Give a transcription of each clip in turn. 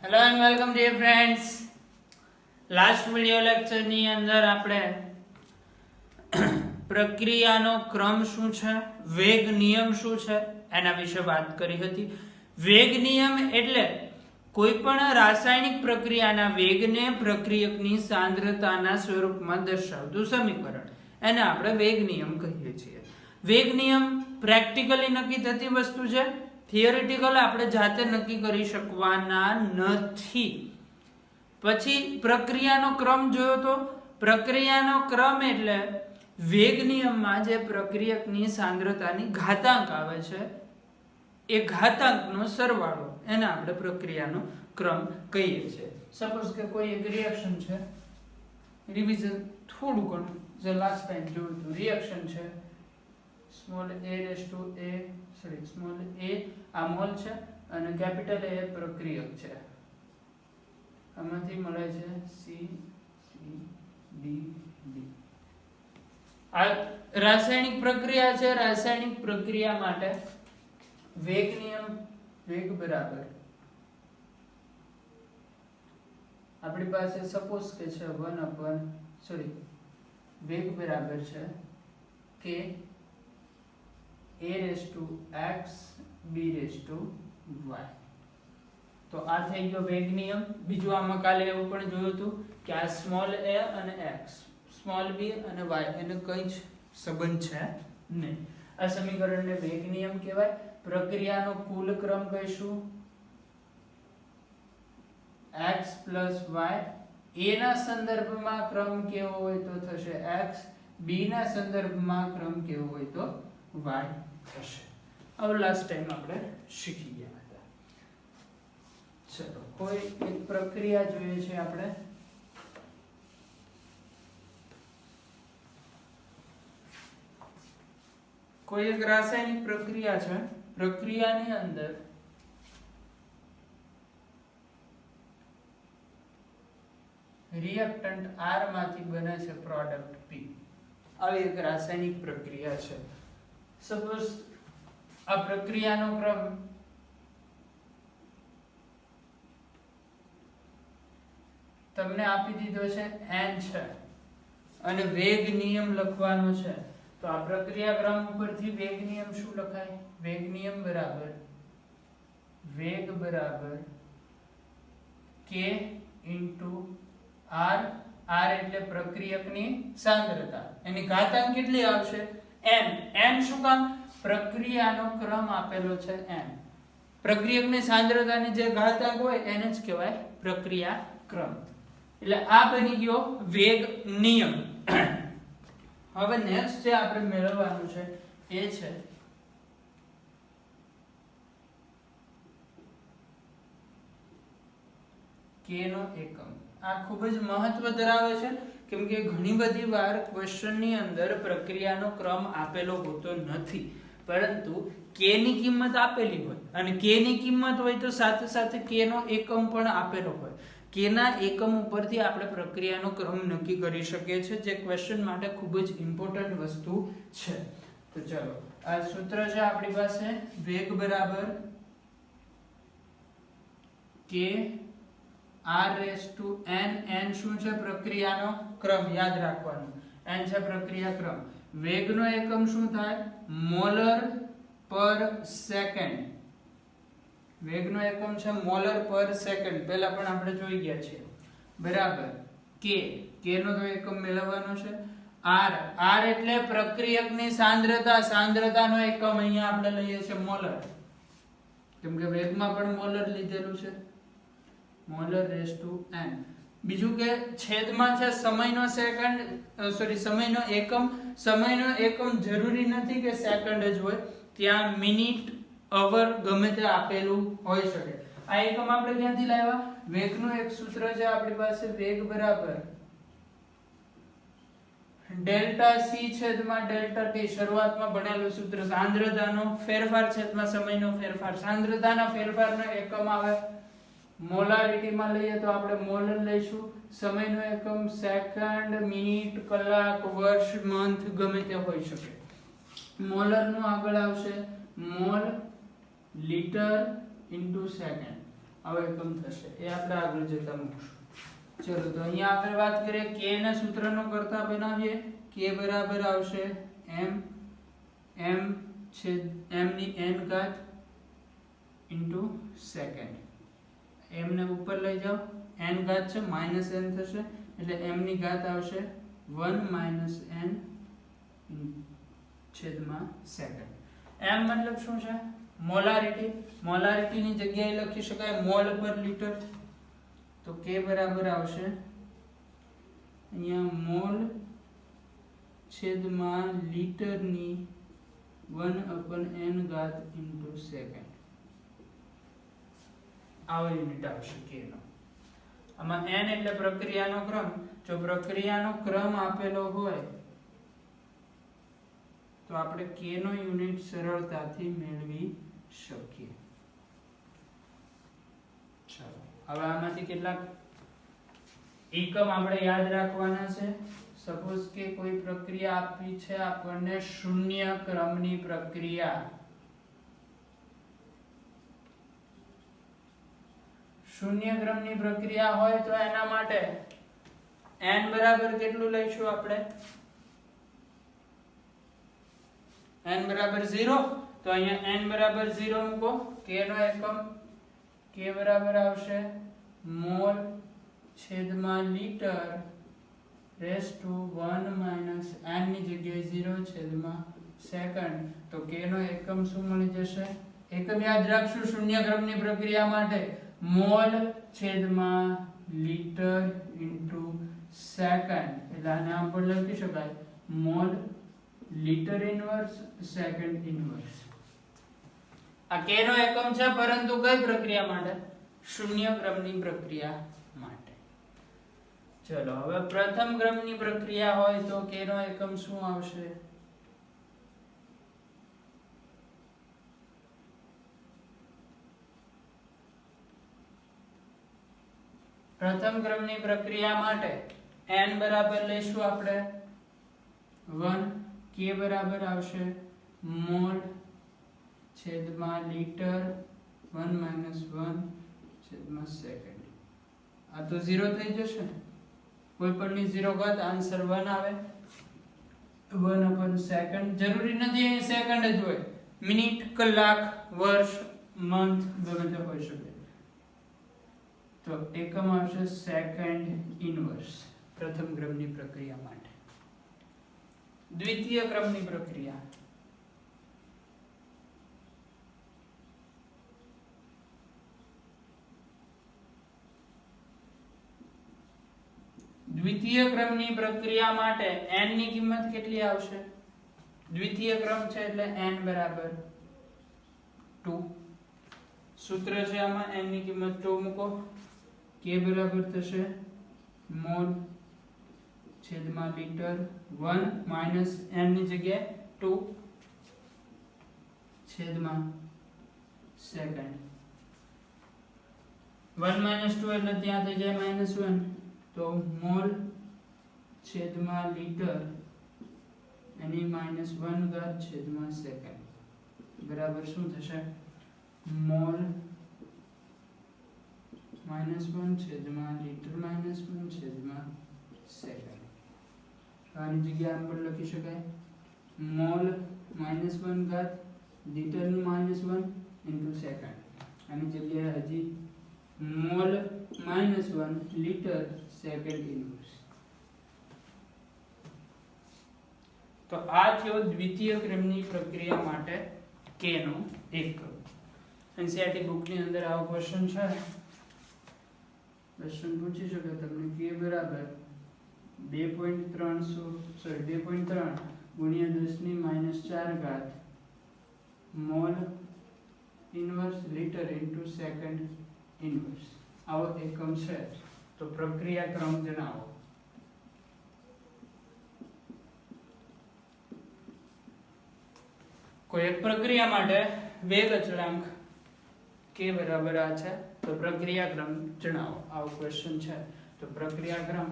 Hello and welcome dear friends. Last video lecture ની અંદર આપણે પ્રક્રિયાનો ક્રમ શું છે, વેગ નિયમ શું છે એના વિશે વાત કરી હતી. વેગ નિયમ એટલે કોઈ પણ રાસાયણિક પ્રક્રિયાના વેગને પ્રક્રિયકની સાંદ્રતાના સ્વરૂપમાં દર્શાવતું સમીકરણ, એને આપણે વેગ નિયમ કહીએ છીએ. વેગ નિયમ પ્રેક્ટિકલી નક્કી થતી વસ્તુ છે, થિયોરિટિકલ આપણે જાતે નક્કી કરી શકવાના નથી. પછી પ્રક્રિયાનો ક્રમ જોયો તો પ્રક્રિયાનો ક્રમ એટલે વેગ નિયમમાં જે પ્રક્રિયકની સાંદ્રતાની ઘાતાંક આવે છે એ ઘાતાંકનો સરવાળો, એને આપણે પ્રક્રિયાનો ક્રમ કહીએ છીએ. સપોઝ કે કોઈ એક રિએક્શન છે, રિવિઝન થોડું ઘણું જે લાસ્ટ ટાઈમ જોયું હતું, રિએક્શન છે સ્મોલ a આ મોલ છે અને કેપિટલ A પ્રક્રિયક છે. આમાંથી મળે છે C, D. આ રાસાયણિક પ્રક્રિયા છે. રાસાયણિક પ્રક્રિયા માટે વેગ નિયમ, વેગ બરાબર આપણી પાસે સપોઝ કે છે વેગ બરાબર છે કે a⁴x b⁴y. તો આ થઈ ગયો વેગ નિયમ. બીજું આમાં કાલે એવું પણ જોયું હતું કે આ સ્મોલ a અને x, સ્મોલ b અને y એને કઈ જ સંબંધ છે નહીં. આ સમીકરણને વેગ નિયમ કહેવાય. પ્રક્રિયાનો કુલ ક્રમ કહીશું x + y. a ના સંદર્ભમાં ક્રમ કેવો હોય તો થશે x, b ના સંદર્ભમાં ક્રમ કેવો હોય તો y થશે. હવે લાસ્ટ ટાઈમ આપણે શીખી ગયા હતા. ચલો કોઈ એક પ્રક્રિયા જોઈએ છે આપણે. કોઈ એક રાસાયણિક પ્રક્રિયા છે. પ્રક્રિયાની અંદર રિએક્ટન્ટ R માંથી બને છે પ્રોડક્ટ P. આવી એક રાસાયણિક પ્રક્રિયા છે. સપોઝ આ પ્રક્રિયાનો ક્રમ તમને આપી દીધો છે n છે અને વેગ નિયમ લખવાનો છે. તો આ પ્રક્રિયા ક્રમ ઉપરથી વેગ નિયમ શું લખાય? વેગ નિયમ બરાબર વેગ બરાબર k * r. r એટલે પ્રક્રિયકની સાંદ્રતા. એની ઘાતાંક કેટલી આવશે? n. n શું કામ? પ્રક્રિયાનો ક્રમ આપેલો છે n. પ્રક્રિયકની સાંદ્રતાની જે ઘાતાંક હોય એને જ કહેવાય પ્રક્રિયા ક્રમ. એટલે આ બની ગયો વેગ નિયમ. હવે નેક્સ્ટ જે આપણે મેળવવાનું છે એ છે k નો એકમ. આ ખૂબ જ મહત્વ ધરાવે છે કેમ કે ઘણી બધી વાર ક્વેશ્ચનની અંદર પ્રક્રિયાનો ક્રમ આપેલો હોતો નથી, પરંતુ k ની કિંમત આપેલી હોય અને k ની કિંમત હોય તો સાથે સાથે k નો એકમ પણ આપેલો હોય. k ના એકમ ઉપરથી આપણે પ્રક્રિયાનો ક્રમ નક્કી કરી શકીએ છીએ, જે ક્વેશ્ચન માટે ખૂબ જ ઇમ્પોર્ટન્ટ વસ્તુ છે. તો ચલો આ સૂત્ર છે આપણી પાસે, વેગ બરાબર k r⁴n. n શું છે? પ્રક્રિયાનો ક્રમ. યાદ રાખવાનું, n છે પ્રક્રિયા ક્રમ. વેગનો એકમ શું થાય? મોલર પર સેકન્ડ. વેગનો એકમ છે મોલર પર સેકન્ડ. પહેલા પણ આપણે જોઈ ગયા છે. બરાબર k. k નો તો એકમ મેળવવાનો છે. r. r એટલે પ્રક્રિયકની સાંદ્રતા. સાંદ્રતાનો એકમ અહીંયા આપણે લઈએ છીએ મોલર, કેમ કે વેગમાં પણ મોલર લીધેલું છે. મોલર⁴n. બીજું કે છેદમાં છે સમયનો સેકન્ડ, સમયનો એકમ. સમયનો એકમ જરૂરી નથી કે સેકન્ડ જ હોય, ત્યાં મિનિટ, અવર ગમે તે આપેલું હોઈ શકે. આ એકમ આપણે ક્યાંથી લાવ્યા? વેગનું એક સૂત્ર છે આપણી પાસે, વેગ બરાબર ΔC છેદમાં ΔT. શરૂઆતમાં ભણેલું સૂત્ર. સાંદ્રતાનો ફેરફાર છેદમાં સમયનો ફેરફાર. સાંદ્રતાના ફેરફારનો એકમ આવે. મોલારિટીમાં લઈએ તો આપણે મોલર લઈશું. સમયનો એકમ સેકન્ડ, મિનિટ, કલાક, વર્ષ, મંથ ગમે તે હોઈ શકે. મોલરનું આગળ આવશે મોલ, લિટર * સેકન્ડ. આવો એકમ થશે એ આપણે આગળ જતા મૂકશું. ચલો તો અહીંયા આગળ વાત કરીએ k ના સૂત્રનો કરતા બનાવીએ. k બરાબર આવશે m ની n ઘાત ઇન્ટુ સેકન્ડ. m ને ઉપર લઈ જાઓ, n ઘાત છે માઇનસ n થશે એટલે m ની ઘાત આવશે 1 માઇનસ n છેદમાં સેકન્ડ. m મતલબ શું છે? મોલારિટી. મોલારિટી ની જગ્યાએ લખી શકાય મોલ પર લીટર. તો k બરાબર આવશે અહીંયા મોલ છેદમાં લીટરની 1/n ઘાત ઇન્ટુ સેકન્ડ. આવો યુનિટ આવશે k નો. આમાં n એટલે પ્રક્રિયાનો ક્રમ. જો પ્રક્રિયાનો ક્રમ આપેલો હોય તો આપણે k નો યુનિટ સરળતાથી મેળવી શકીએ. ચાલો હવે આમાંથી કેટલાક એકમ આપણે યાદ રાખવાના છે. સપોઝ કે કોઈ પ્રક્રિયા આપી છે આપણને શૂન્ય ક્રમની પ્રક્રિયા. શૂન્ય ક્રમની પ્રક્રિયા હોય તો એના માટે n બરાબર કેટલું લઈશું આપણે? n બરાબર 0. તો અહીંયા n બરાબર 0 મૂકો. k નો એકમ k બરાબર આવશે મોલ છેદમાં litre raise to 1 minus n ની જગ્યાએ 0 છેદમાં સેકન્ડ. તો k નો એકમ શું મળી જશે? એકમ યાદ રાખશું શૂન્ય ક્રમની પ્રક્રિયા માટે મોલ છેદમાં લીટર ઇન્ટુ સેકન્ડ. એટલે આને આમ પણ લખી શકાય mall litre inverse second inverse. આ k નો એકમ છે પરંતુ કઈ પ્રક્રિયા માટે? શૂન્ય ક્રમની પ્રક્રિયા માટે. ચલો હવે પ્રથમ ક્રમની પ્રક્રિયા હોય તો k નો એકમ શું આવશે? પ્રથમ ક્રમની પ્રક્રિયા માટે n બરાબર લઈશું આપણે 1. k બરાબર આવશે મોલ છેદમાં લીટર 1 માઇનસ 1 છેદમાં સેકન્ડ. આ તો 0 થઈ જશે. કોઈ પણ ની 0 ઘાત આન્સર 1 આવે. 1 સેકન્ડ. જરૂરી નથી અહીં સેકન્ડ જ હોય. મિનિટ, કલાક, વર્ષ, મંથ ગમે તે હોઈ શકે. તો એકમ આવશે સેકન્ડ ઇનવર્સ પ્રથમ ક્રમની પ્રક્રિયા માટે. દ્વિતીય ક્રમની પ્રક્રિયા. દ્વિતીય ક્રમની પ્રક્રિયા માટે n ની કિંમત કેટલી આવશે? દ્વિતીય ક્રમ છે એટલે n બરાબર 2. સૂત્ર છે આમાં n ની કિંમત 2 મૂકો. k બરાબર થશે મોલ છેદમાં લીટર 1 માઇનસ n ની જગ્યાએ 2 છેદમાં સેકન્ડ. 1 માઇનસ 2 એટલે ત્યાં થઈ જાય માઇનસ 1. તો મોલ છેદમાં લીટર એની માઇનસ 1 ઘાત છેદમાં સેકન્ડ બરાબર શું થશે? મોલ માઇનસ 1 છેદમાં લીટર માઇનસ 1 છેદમાં સેકન્ડ. આની જગ્યાએ આમ પણ લખી શકાય મોલ માઇનસ 1 ઘાત લીટરની માઇનસ 1 ઇન્ટુ સેકન્ડ. આની જગ્યાએ હજી mall minus 1 litre second inverse. તો આ થયો દ્વિતીય ક્રમની પ્રક્રિયા માટે k નો એકમ. એનસીઈઆરટી બુક ની અંદર આવો ક્વેશ્ચન છે. ક્વેશ્ચન પૂછી શકે તમને k બરાબર 2.3 ગુણ્યા 10 ની માઇનસ 4 ઘાત mall inverse litre into second inverse. આવો એકમ છે તો પ્રક્રિયા ક્રમ જણાવો. કોઈ એક પ્રક્રિયા માટે વેગ અચળાંક k બરાબર આ છે તો પ્રક્રિયા ક્રમ જણાવો. આવો ક્વેશ્ચન છે તો પ્રક્રિયા ક્રમ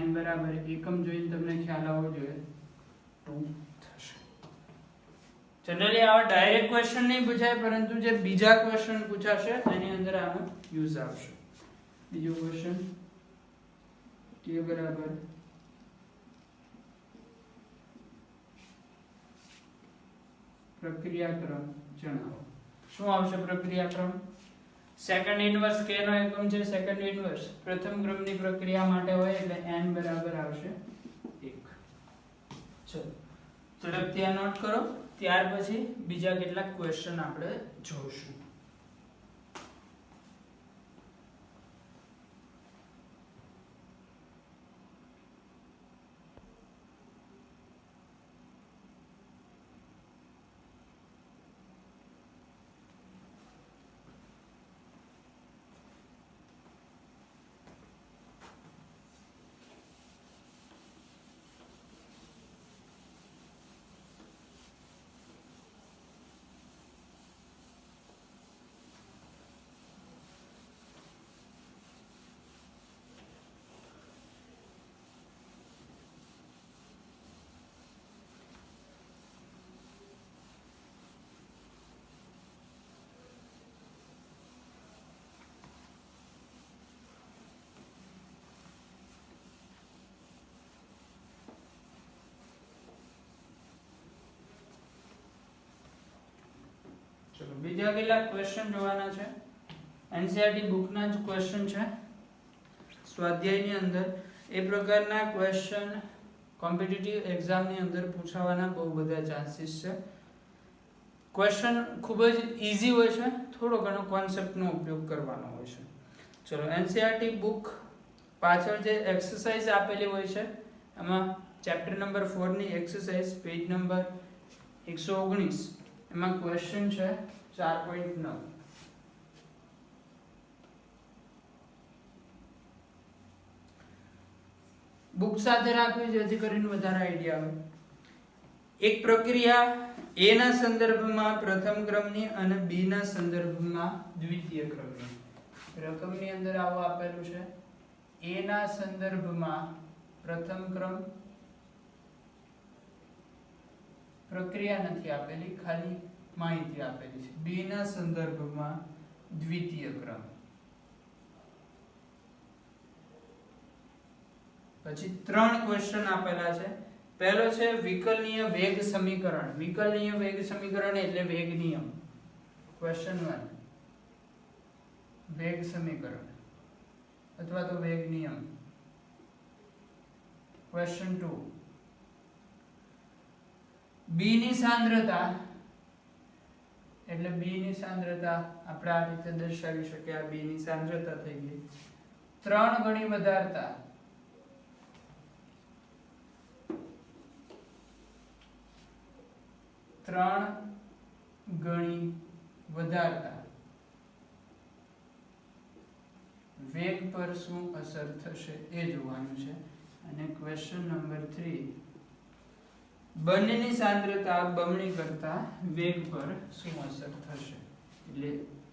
n બરાબર એકમ જોઈને તમને ખ્યાલ આવવો જોઈએ 2 થશે. જનરલી આવા ડાયરેક્ટ ક્વેશ્ચન નહીં પૂછાય, પરંતુ જે બીજા ક્વેશ્ચન પૂછાશે એની અંદર આનો યુઝ આવશે. બીજો ક્વેશ્ચન કે બરાબર પ્રક્રિયાક્રમ જણાવો. શું આવશે પ્રક્રિયાક્રમ? સેકન્ડ ઇનવર્સ k નો એકમ છે સેકન્ડ ઇનવર્સ. પ્રથમ ક્રમની પ્રક્રિયા માટે હોય એટલે n બરાબર આવશે 1. ચલો ઝડપથી આ નોટ કરો. ત્યાર પછી બીજા કેટલાક ક્વેશ્ચન આપણે જોઈશું. ચલો બીજા કેટલાક ક્વેશ્ચન જોવાના છે. એનસીઈઆરટી બુકના જ ક્વેશ્ચન છે. સ્વાધ્યાયની અંદર એ પ્રકારના ક્વેશ્ચન કોમ્પિટિટિવ એક્ઝામની અંદર પૂછાવાના બહુ બધા ચાન્સીસ છે. ક્વેશ્ચન ખૂબ જ ઈઝી હોય છે, થોડો ઘણો કોન્સેપ્ટનો ઉપયોગ કરવાનો હોય છે. ચલો એનસીઈઆરટી બુક પાછળ જે એક્સરસાઇઝ આપેલી હોય છે એમાં ચેપ્ટર નંબર 4 ની એક્સરસાઇઝ પેજ નંબર 119 એમાં ક્વેશ્ચન છે 4.9. બુક સાથે રાખવી જેથી કરીને વધારે આઈડિયા આવે. એક પ્રક્રિયા A ના સંદર્ભમાં પ્રથમ ક્રમની અને B ના સંદર્ભમાં દ્વિતીય ક્રમની. રકમની અંદર આવું આપેલું છે. A ના સંદર્ભમાં પ્રથમ ક્રમ, પ્રક્રિયા નથી આપેલી, ખાલી માહિતી આપેલી છે. B ના સંદર્ભમાં દ્વિતીય ક્રમ. પછી 3 ક્વેશ્ચન આપેલા છે. પહેલો છે વિકલનીય વેગ સમીકરણ. વિકલનીય વેગ સમીકરણ એટલે વેગ નિયમ. ક્વેશ્ચન 1 વેગ સમીકરણ અથવા તો વેગ નિયમ. ક્વેશ્ચન 2 B ની સાંદ્રતા એટલે B ની સાંદ્રતા આપણે આ રીતે દર્શાવી શકીએ. આ B ની સાંદ્રતા થઈ ગઈ. 3 ગણી વધારતા વેગ પર શું અસર થશે એ જોવાનું છે. અને ક્વેશ્ચન નંબર 3 બંનેની સાંદ્રતા બમણી કરતા વેગ પર શું અસર થશે. એટલે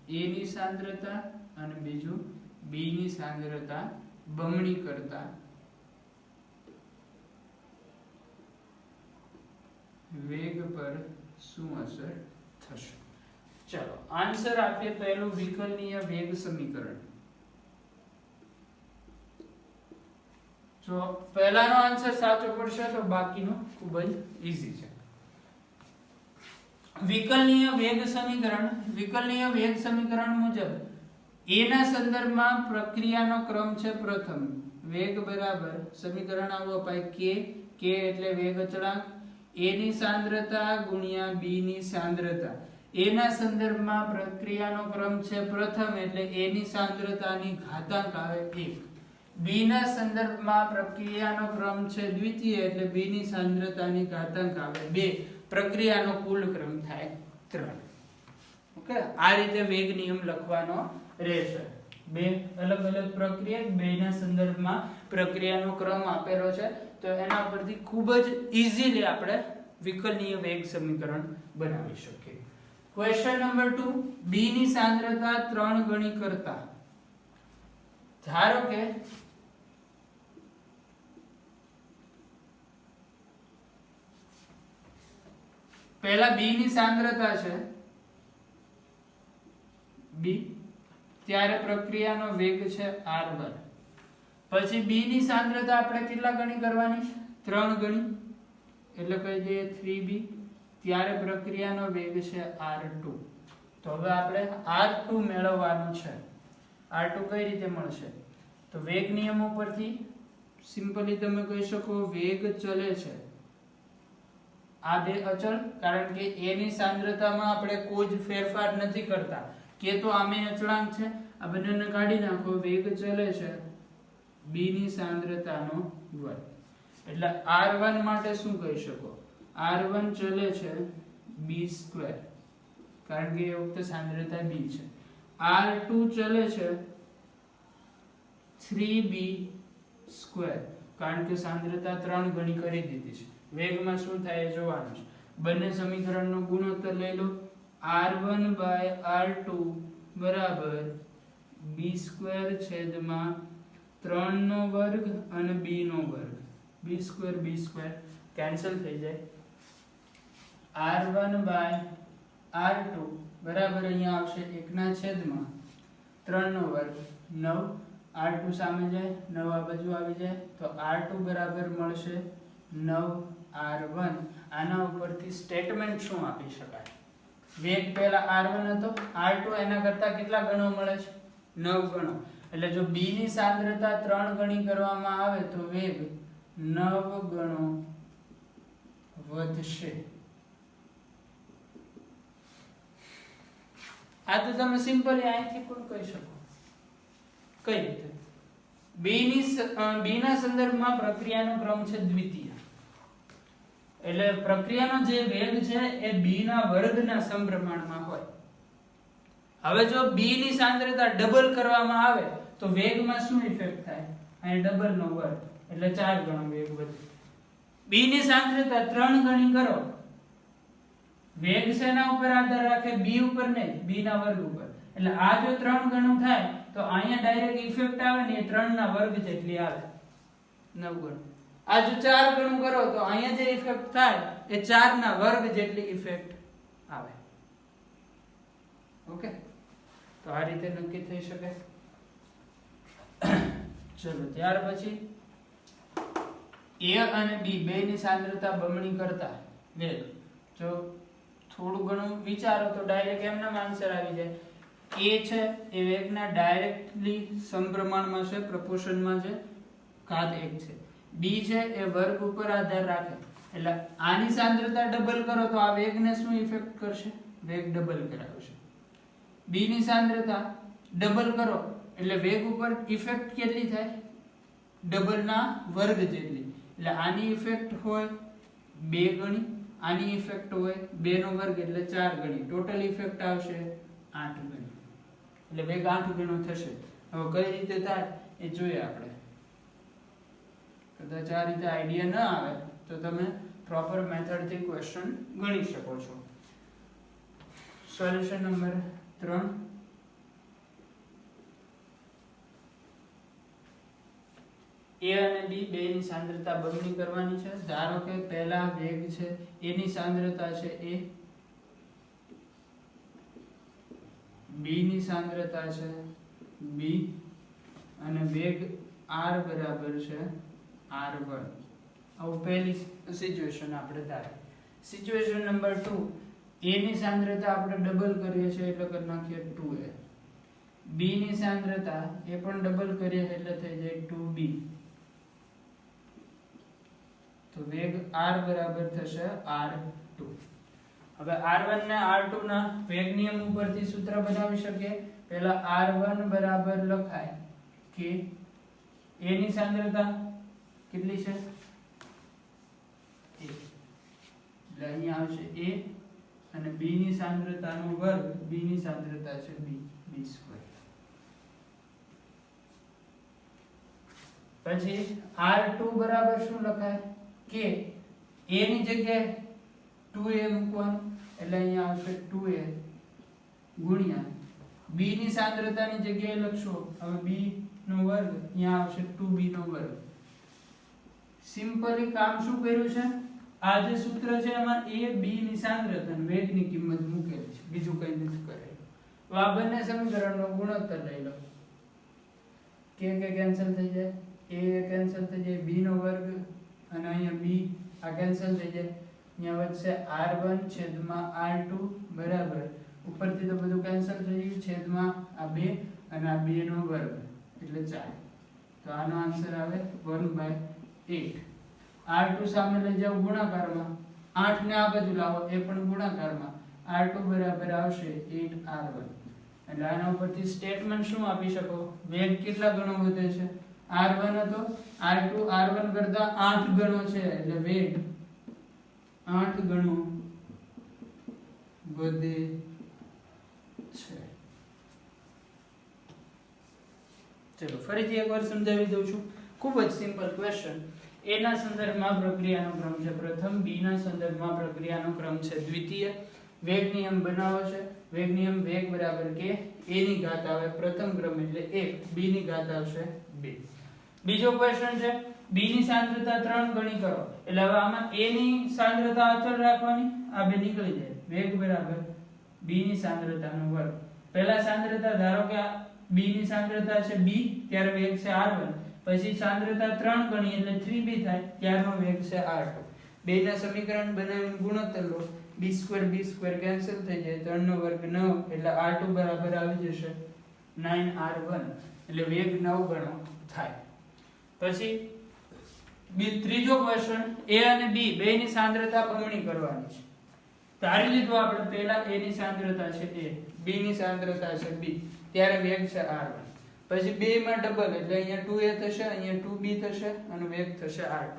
A ની સાંદ્રતા અને બીજું B ની સાંદ્રતા બમણી કરતા વેગ પર શું અસર થશે. ચલો આન્સર આપીએ. પહેલું વિકલનીય વેગ સમીકરણ. જો પહેલાનો આન્સર સાચો પડશે તો બાકીનો ખૂબ જ ઈઝી છે. વિકલનીય વેગ સમીકરણ. વિકલનીય વેગ સમીકરણ મુજબ A ના સંદર્ભમાં પ્રક્રિયાનો ક્રમ છે પ્રથમ. વેગ બરાબર સમીકરણ આવું અપાય k એટલે વેગ અચળાંક, A ની સાંદ્રતા ગુણ્યા B ની સાંદ્રતા. A ના સંદર્ભમાં પ્રક્રિયાનો ક્રમ છે પ્રથમ એટલે A ની સાંદ્રતાની ઘાતાંક આવે 1. B ના સંદર્ભમાં પ્રક્રિયાનો ક્રમ છે દ્વિતીય એટલે B ની સાંદ્રતાની ઘાતાંક આવે 2. પ્રક્રિયાનો કુલ ક્રમ થાય 3. ઓકે, આ રીતે વેગ નિયમ લખવાનો રહેશે. બે અલગ અલગ પ્રક્રિયા, બેના સંદર્ભમાં પ્રક્રિયાનો ક્રમ આપેલો છે, તો એના પરથી ખૂબ જ ઈઝીલી આપણે વિકલનીય વેગ સમીકરણ બનાવી શકીએ. ક્વેશ્ચન નંબર 2 B ની સાંદ્રતા 3 ગણી કરતા. ધારો કે પહેલા B ની સાંદ્રતા છે B, ત્યારે પ્રક્રિયાનો વેગ છે r1. પછી B ની સાંદ્રતા આપણે કેટલા ગણી કરવાની છે? 3 ગણી, એટલે કહી દઈએ 3b, ત્યારે પ્રક્રિયાનો વેગ છે r2. તો હવે આપણે r2 મેળવવાનું છે. r2 કઈ રીતે મળશે? તો વેગ નિયમો પરથી સિમ્પલી તમે કહી શકો વેગ ચલે છે આ બે અચળ, કારણ કે a ની સાંદ્રતામાં આપણે કોઈ જ ફેરફાર નથી કરતા, કે તો આમે અચળાંક છે, આ બંનેને કાઢી નાખો, વેગ ચલે છે b ની સાંદ્રતાનો વર્ગ. એટલે r1 માટે શું કહી શકો? r1 ચલે છે b², કારણ કે એ વખતે સાંદ્રતા b છે. r2 ચલે છે 3b², કારણ કે સાંદ્રતા 3 ગણી કરી દીધી છે. વેગમાં શું થાય એ જોવાનું છે. બંને સમીકરણનો ગુણોત્તર લઈ લો. r1/r2 બરાબર b²/3² અને b². b² કેન્સલ થઈ જાય. r1/r2 બરાબર અહીંયા આવશે 1/3² 9. r2 સામે જાય, 9 આ બાજુ આવી જાય, તો r2 બરાબર મળશે 9r1. આના ઉપરથી સ્ટેટમેન્ટ શું આપી શકાય? વેગ પહેલા r1 હતો, r2 એના કરતા કેટલા ગણો મળે છે? 9 ગણો. એટલે જો b ની સાંદ્રતા 3 ગણી કરવામાં આવે તો વેગ 9 ગણો વધશે. આ તો તમે સિમ્પલી અહીંથી પણ કહી શકો. કઈ રીતે? b ના સંદર્ભમાં પ્રક્રિયાનો ક્રમ છે દ્વિતીય, એટલે પ્રક્રિયાનો જે વેગ છે એ b ના વર્ગના સમપ્રમાણમાં હોય. હવે જો b ની સાંદ્રતા ડબલ કરવામાં આવે તો વેગમાં શું ઇફેક્ટ થાય? અહીં ડબલ નો વર્ગ, એટલે 4 ગણો વેગ વધે. b ની સાંદ્રતા 3 ગણી કરો, વેગ શેના ઉપર આધાર રાખે? b ઉપર નહીં, b ના વર્ગ ઉપર. એટલે આ જો 3 ગણું થાય તો અહીંયા ડાયરેક્ટ ઇફેક્ટ આવે ને એ 3 ના વર્ગ જેટલી આવે, 9 ગણું. આ જો 4 ગણું કરો તો અહીંયા જે ઇફેક્ટ થાય એ 4 ના વર્ગ જેટલી ઇફેક્ટ આવે. ઓકે, તો આ રીતે નક્કી થઈ શકે. ચલો, ત્યાર પછી a અને b બેની સાંદ્રતા બમણી કરતા વેગ. જો થોડું ઘણું વિચારો તો ડાયરેક્ટ એમના આન્સર આવી જાય. a છે એ વેગના ડાયરેક્ટલી સમપ્રમાણમાં છે, પ્રપોર્શનમાં છે, ઘાત 1 છે. b છે એ વર્ગ ઉપર આધાર રાખે, એટલે આની સાંદ્રતા ડબલ કરો તો આ વેગને શું ઇફેક્ટ કરશે? વેગ ડબલ કરાવશે. b ની સાંદ્રતા ડબલ કરો એટલે વેગ ઉપર ઇફેક્ટ કેટલી થાય? ડબલ ના વર્ગ જેટલી. એટલે આની ઇફેક્ટ હોય 2 ગણી, આની ઇફેક્ટ હોય 2 નો વર્ગ એટલે 4 ગણી. ટોટલ ઇફેક્ટ આવશે 8 ગણી. એટલે વેગ 8 ગણો થશે. હવે કઈ રીતે થાય એ જોઈએ આપણે. કદાચ આ રીતે આઈડિયા ન આવે તો તમે પ્રોપર મેથડ થી ક્વેશ્ચન ગણી શકો છો. Solution number 3. a અને b બેની સાંદ્રતા બમણી કરવાની છે. ધારો કે પહેલા વેગ છે a ની સાંદ્રતા છે a, b ની સાંદ્રતા છે b, અને વેગ r બરાબર છે r1. હવે પહેલી સિચ્યુએશન આપણે ધારી. સિચ્યુએશન નંબર 2, a ની સાંદ્રતા આપણે ડબલ કરીએ છીએ એટલે કરી નાખીએ 2a. b ની સાંદ્રતા એ પણ ડબલ કરીએ એટલે થઈ જાય 2b. તો વેગ r બરાબર થશે r2. હવે r1 ને r2 ના વેગ નિયમ ઉપરથી સૂત્ર બનાવી શકીએ. પહેલા r1 બરાબર લખાય કે a ની સાંદ્રતા કેટલી છે? a. એટલે અહીંયા આવશે a, અને b ની સાંદ્રતાનો વર્ગ, b ની સાંદ્રતા છે b, b². પછી r2 બરાબર શું લખાય કે a ની જગ્યાએ 2a મૂકવાનું, એટલે અહીંયા આવશે 2a ગુણ્યા b ની સાંદ્રતાની જગ્યાએ લખશો હવે b નો વર્ગ, અહીંયા આવશે 2b નો વર્ગ. સિમ્પલી કામ શું કર્યું છે? આ જે સૂત્ર છે એમાં a b ની સાંદ્રતા અને વેગની કિંમત મૂકેલી છે, બીજું કંઈ નથી કરેલું. તો આ બંને સમીકરણનો ગુણોત્તર લઈ લો. કે કેન્સલ થઈ જાય, a કેન્સલ થઈ જાય, b નો વર્ગ અને અહીંયા b આ કેન્સલ થઈ જાય. અહીંયા વધશે r1 છેદમાં r2 બરાબર ઉપરથી તો બધું કેન્સલ થઈ ગયું છેદમાં આ 2 અને આ 2 નો વર્ગ એટલે 4. તો આનો આન્સર આવે 1/8. r2 સામે લઈ જાવ ગુણાકારમાં, 8 ને આ બાજુ લાવો એ પણ ગુણાકારમાં, r2 બરાબર આવશે 8r1. એટલે આના ઉપરથી સ્ટેટમેન્ટ શું આપી શકો? વેગ કેટલા ગણો વધે છે? r1 હતો, r2 r1 કરતા 8 ગણો છે એટલે વેગ 8 ગણો વધે છે. ચલો ફરીથી એકવાર સમજાવી દઉં છું. ખૂબ જ સિમ્પલ ક્વેશ્ચન. a ના સંદર્ભમાં પ્રક્રિયાનો ક્રમ છે પ્રથમ, b ના સંદર્ભમાં પ્રક્રિયાનો ક્રમ છે દ્વિતીય. વેગ નિયમ બનાવો છે. વેગ નિયમ વેગ બરાબર કે a ની ઘાત આવે પ્રથમ ક્રમ એટલે 1, b ની ઘાત આવશે 2. બીજો ક્વેશ્ચન છે b ની સાંદ્રતા 3 ગણી કરો. એટલે હવે આમાં a ની સાંદ્રતા અચળ રાખવાની, આ બે નીકળી જાય. વેગ બરાબર b ની સાંદ્રતાનો વર્ગ. પહેલા સાંદ્રતા ધારો કે b ની સાંદ્રતા છે b, ત્યારે વેગ છે r1. પછી સાંદ્રતા 3 ગણી એટલે 3b થાય, ત્યારનો વેગ છે r2. બેના સમીકરણ બનાવીને ગુણોત્તર લો. b² કેન્સલ થઈ જાય, 3 નો વર્ગ 9 એટલે r2 બરાબર આવી જશે 9r1 એટલે વેગ 9 ગણો થાય. પછી ત્રીજો ક્વેશ્ચન, a અને b બેની સાંદ્રતા બમણી કરવાની છે. ધારી લીધું આપણે પહેલા a ની સાંદ્રતા છે a, b ની સાંદ્રતા છે b, ત્યારે વેગ છે r1. પછી બે માં ડબલ એટલે અહીંયા 2a થશે, અહીંયા 2b થશે અને વેગ થશે r2.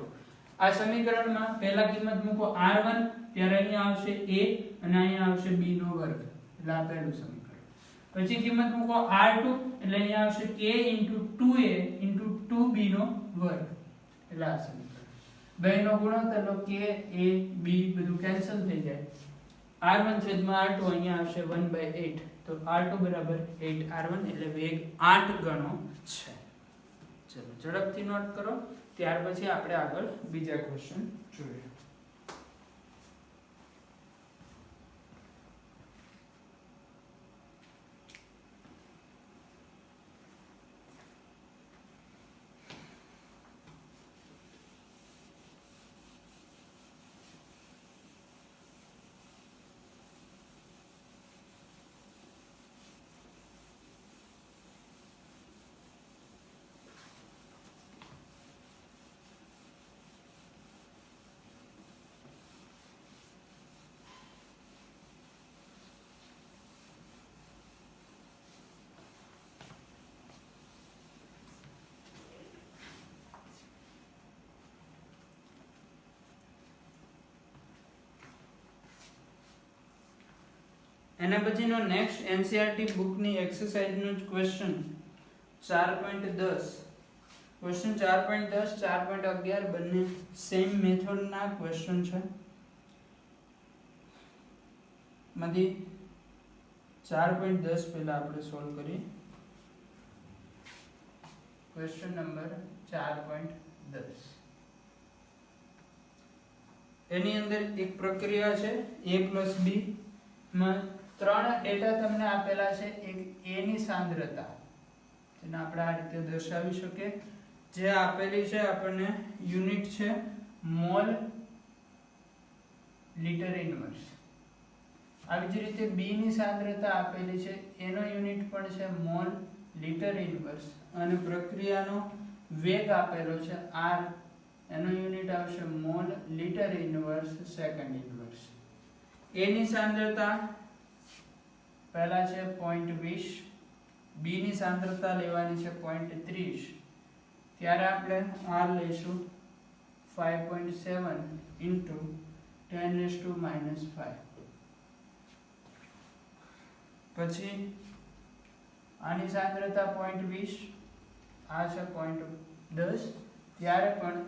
આ સમીકરણમાં પહેલા કિંમત મૂકો r1, ત્યારે અહીંયા આવશે a અને અહીંયા આવશે b નો વર્ગ એટલે આ પહેલું સમીકરણ. પછી કિંમત મૂકો r2 એટલે અહીંયા આવશે k * 2a * 2b નો વર્ગ એટલે આ સમીકરણ. બેનો ગુણોત્તર લો, k a b બધું કેન્સલ થઈ જાય. r1 છેદમાં r2 અહીંયા આવશે 1/8. તો r2 બરાબર 8r1 એટલે વેગ 8 ગણો છે. ચલો ઝડપથી નોટ કરો, ત્યાર પછી આપણે આગળ બીજા ક્વેશ્ચન જોઈએ. એના પછીનો નેક્સ્ટ એનસીઈઆરટી બુકની એક્સરસાઇઝનો ક્વેશ્ચન 4.10. ક્વેશ્ચન 4.10 4.11 બંને સેમ મેથડના ક્વેશ્ચન છે. માંથી 4.10 પહેલા આપણે સોલ્વ કરીએ. Question number 4.10. એની અંદર એક પ્રક્રિયા છે a + b માં ત્રણ ડેટા તમને આપેલા છે. એક a ની સાંદ્રતા, જેને આપણે આ રીતે દર્શાવી શકીએ, જે આપેલી છે આપણને યુનિટ છે મોલ લિટર ઇન્વર્સ. આવી જ રીતે b ની સાંદ્રતા આપેલી છે, એનો યુનિટ પણ છે મોલ લિટર ઇન્વર્સ, અને પ્રક્રિયાનો વેગ આપેલો છે r, એનો યુનિટ આવશે mall litre inverse second inverse. a ની સાંદ્રતા પહેલા છે 0.20, b ની સાંદ્રતા લેવાની છે 0.30, ત્યારે આપણે r લઈશું 5.7 * 10⁻⁵. પછી આની સાંદ્રતા 0.20, આ છે 0.10, ત્યારે પણ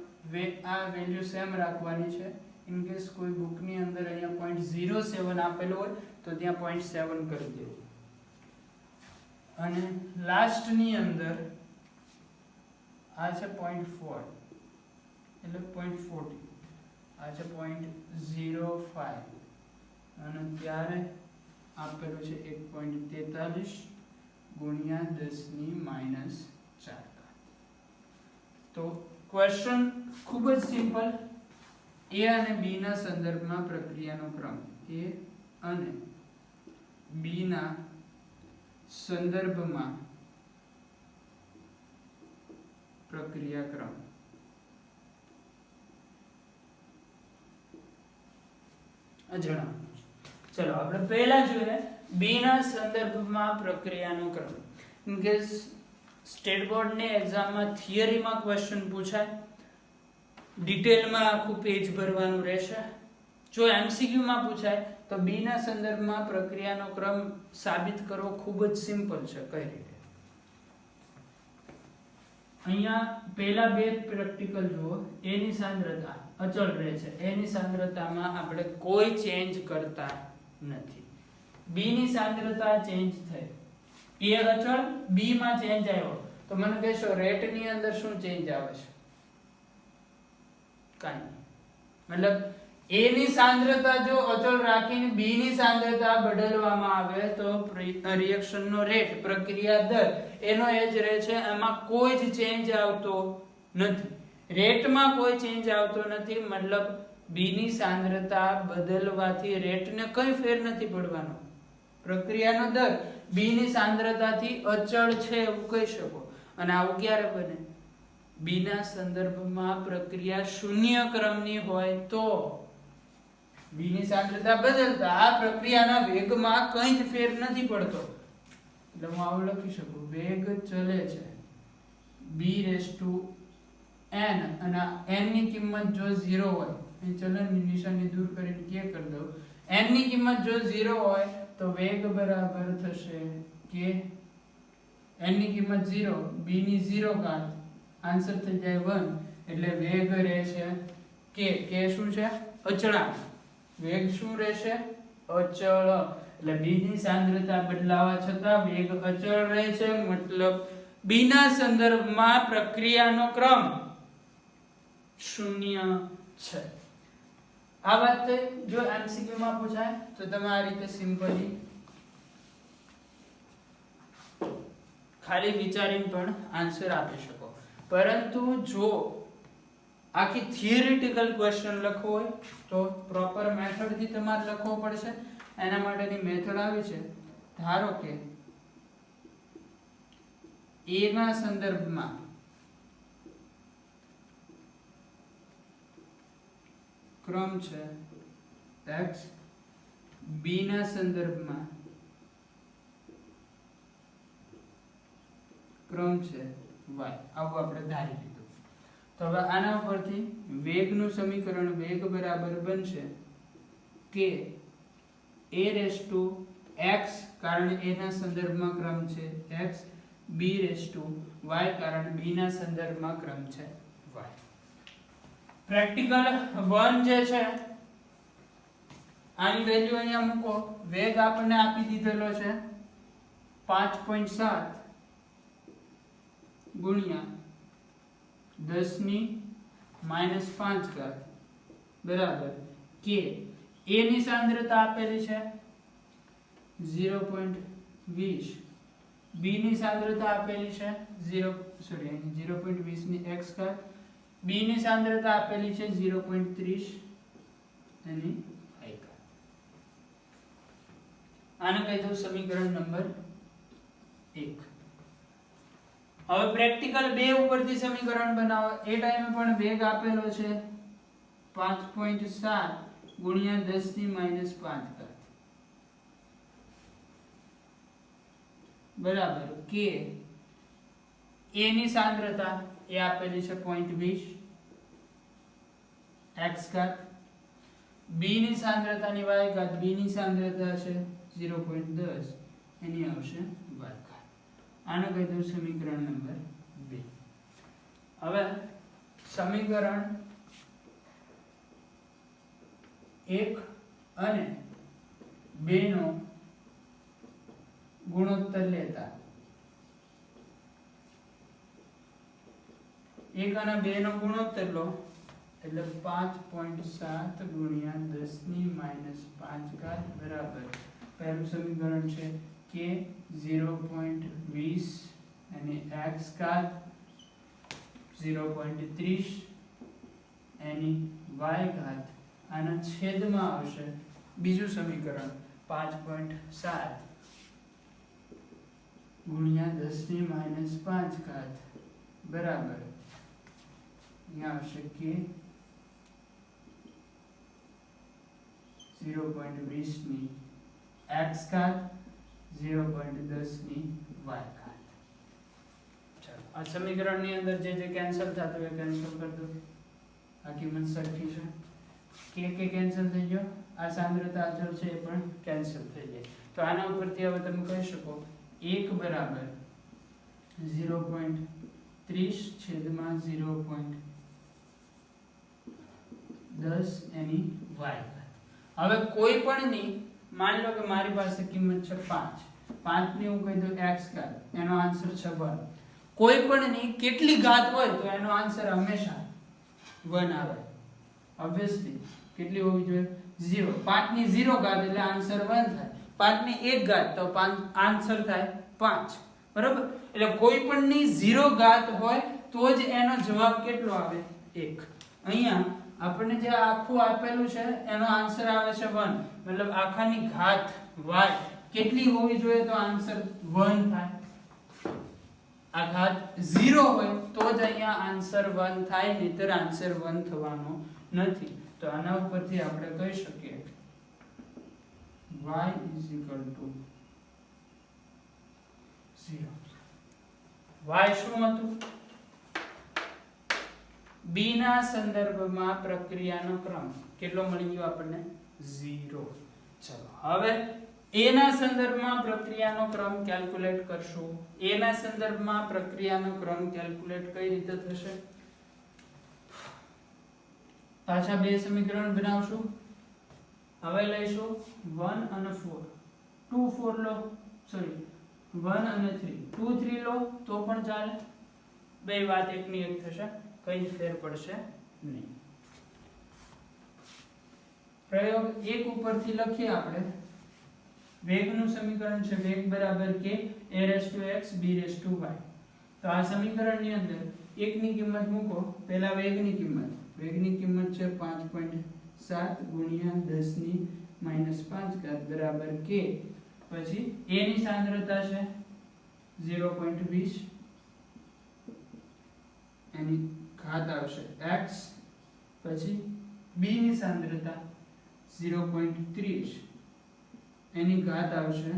આ વેલ્યુ સેમ રાખવાની છે. ઇન કેસ કોઈ બુકની અંદર અહીંયા 0.07 આપેલો હોય તો ત્યાં 0.7 કરી દેવું. અને લાસ્ટની અંદર આ છે 0.4 એટલે 0.40, આ છે 0.05 અને ત્યારે આપેલું છે 1.43 ગુણ્યા 10⁻⁴ તો ક્વેશ્ચન ખૂબ જ સિમ્પલ. એ અને બી ના સંદર્ભમાં પ્રક્રિયાનો ક્રમ, એ અને બી ના સંદર્ભમાં પ્રક્રિયા ક્રમ. ચલો આપણે પહેલા જોઈએ બી ના સંદર્ભમાં પ્રક્રિયાનો ક્રમ. કે સ્ટેટ બોર્ડ ની એક્ઝામમાં થિયરીમાં ક્વેશ્ચન પૂછાય, ડિટેલમાં આખું પેજ ભરવાનું રહેશે. જો એમસીક્યુ માં પૂછાય તો બી ના સંદર્ભમાં પ્રક્રિયાનો ક્રમ સાબિત કરવો ખૂબ જ સિમ્પલ છે. કઈ રીતે? અહીંયા પહેલા બે પ્રેક્ટિકલ જુઓ. એ ની સાંદ્રતા અચળ રહે છે, એ ની સાંદ્રતામાં આપણે કોઈ ચેન્જ કરતા નથી. બી ની સાંદ્રતા ચેન્જ થઈ, એ અચળ, બી માં ચેન્જ આવ્યો, તો મને કહેશો રેટ ની અંદર શું ચેન્જ આવે છે? કાંઈ નહીં. મતલબ એ ની સાંદ્રતા જો અચળ રાખીને બી ની સાંદ્રતા બદલવામાં આવે તો રિએક્શન નો રેટ, પ્રક્રિયા દર એનો એ જ રહે છે, એમાં કોઈ જ ચેન્જ આવતો નથી. રેટમાં કોઈ ચેન્જ આવતો નથી, મતલબ બી ની સાંદ્રતા બદલવાથી રેટને કઈ ફેર નથી પડવાનો. પ્રક્રિયાનો દર બી ની સાંદ્રતાથી અચળ છે એવું કહી શકો. અને આવું ક્યારે બને? બી ના સંદર્ભમાં પ્રક્રિયા શૂન્ય ક્રમની હોય તો. બી ની સાંદ્રતા બદલતા આ પ્રક્રિયાના વેગમાં કંઈ જ ફેર નથી પડતો. એટલે હું આવું લખી શકું, વેગ ચલે છે b⁴n અને n ની કિંમત જો 0 હોય, એ ચલનની નિશાની દૂર કરીને કે કરી દઉં, n ની કિંમત જો 0 હોય તો વેગ બરાબર થશે કે n ની કિંમત 0, b ની 0 ઘાત, આન્સર થઈ જાય 1, એટલે વેગ રહેશે કે શું છે? અચળાંક. વેગ શું રહેશે? અચળ. એટલે બી ની સાંદ્રતા બદલાવા છતાં વેગ અચળ રહે છે, મતલબ બી ના સંદર્ભમાં પ્રક્રિયાનો ક્રમ શૂન્ય છે. આ વાત જો એમસીક્યુ માં પૂછાય તો તમે આ રીતે સિમ્પલી ખાલી વિચારીને પણ આન્સર આપી શકો. પરંતુ જો આખી થિયરિટિકલ ક્વેશ્ચન લખવો હોય તો પ્રોપર મેથડ થી તમારે લખવો પડશે. એના માટેની મેથડ આવી છે. ધારો કે એ ના સંદર્ભમાં ક્રમ છે x, બી ના સંદર્ભમાં ક્રમ છે y. આવું આપણે ધારી લીધું. તો હવે આના પરથી વેગનું સમીકરણ, વેગ બરાબર બનશે કે a⁴x, કારણ એ ના સંદર્ભમાં ક્રમ છે x, b⁴y, કારણ b ના સંદર્ભમાં ક્રમ છે y. પ્રેક્ટિકલ 1 જે છે આની વેલ્યુ અહીંયા મૂકો. વેગ આપણને આપી દીધેલો છે 5.7 ગુણ્યા 10⁻⁵ બરાબર કે એ ની સાંદ્રતા આપેલી છે 0.20, બી ની સાંદ્રતા આપેલી છે 0.20 ની x ઘાત, બી ની સાંદ્રતા આપેલી છે 0.30 એની y ઘાત. આને કહી દઉં સમીકરણ નંબર 1. હવે પ્રેક્ટિકલ 2 ઉપરથી સમીકરણ બનાવો. એ ટાઈમે પણ વેગ આપેલો છે 5.7 ગુણ્યા 10⁻⁵ બરાબર કે એ ની સાંદ્રતા એ આપેલી છે 0.20 x ઘાત, બી ની સાંદ્રતાની y ઘાત, બી ની સાંદ્રતા છે 0.10 એની આવશે y ઘાત. આને કહી દઉં સમીકરણ નંબર 2. હવે સમીકરણ 1 અને 2 નો ગુણોત્તર લેતા 1 અને 2 નો ગુણોત્તર લો એટલે 5.7 ગુણ્યા 10 ની માઈનસ 5 ઘાત બરાબર પહેલું સમીકરણ છે કે 0.20 અને x ઘાત 0.30 એની y ઘાત આના છેદમાં આવશે બીજું સમીકરણ 5.7 ગુણ્યા 10 ની માઈનસ 5 ઘાત બરાબર અહીંયા આવશે કે 0.20 ની x ઘાત 0.10 ની y ઘાત. ચાલો આ સમીકરણની અંદર જે કેન્સલ થતું હોય કેન્સલ કરી દો. આ કિંમત સરખી છે કે કેન્સલ થઈ ગયો, આ સાંદ્રતા અચળ છે એ પણ કેન્સલ થઈ જાય. તો આના ઉપરથી હવે તમે કહી શકો 1 બરાબર 0.30 છેદમાં 0.10 એની y ઘાત. હવે કોઈ પણ ની માની લો કે મારી પાસે કિંમત છે 5 ની હું કહી દઉં x ઘાત, એનો આન્સર છે 1. કોઈ પણ ની કેટલી ઘાત હોય તો એનો આન્સર હંમેશા 1 આવે. ઓબ્વિયસલી કેટલી હોવી જોઈએ 0. 5 ની 0 ઘાત એટલે આન્સર 1 થાય. 5 ની 1 ઘાત તો આન્સર થાય 5. બરોબર? એટલે કોઈ પણ ની 0 ઘાત હોય તો જ એનો જવાબ કેટલો આવે 1. અહીંયા આપણને જે આખું આપેલું છે એનો આન્સર આવે છે 1, મતલબ આખાની ઘાત y કેટલી હોવી જોઈએ તો આન્સર 1 થાય. આ ઘાત 0 હોય તો જ અહીંયા આન્સર 1 થાય, નહીતર આન્સર 1 થવાનો નથી. તો આના ઉપરથી આપણે કહી શકીએ y = 0. y શું હતું? b ના સંદર્ભમાં પ્રક્રિયાનો ક્રમ કેટલો મળી ગયો આપણને 0. ચલો હવે a ના સંદર્ભમાં પ્રક્રિયાનો ક્રમ કેલ્ક્યુલેટ કરશું. a ના સંદર્ભમાં પ્રક્રિયાનો ક્રમ કેલ્ક્યુલેટ કઈ રીતે થશે? પાછા બે સમીકરણ બનાવશું. હવે લઈશું 1 અને 4. 2 4 લો, સોરી 1 અને 3. 2 3 લો તો પણ ચાલે. બે વાત એકની એક થશે, કઈ ફેર પડશે નહીં. પ્રયોગ 1 ઉપરથી લખીએ આપણે. વેગનું સમીકરણ છે વેગ બરાબર k a⁻x b⁻y. તો આ સમીકરણની અંદર 1 ની કિંમત મૂકો. પહેલા વેગની કિંમત છે 5.7 ગુણ્યા 10 ની માઈનસ 5 ઘાત બરાબર k. પછી a ની સાંદ્રતા છે 0.20 એની ઘાત આવશે x. પછી b ની સાંદ્રતા 0.30 એની ઘાત આવશે y.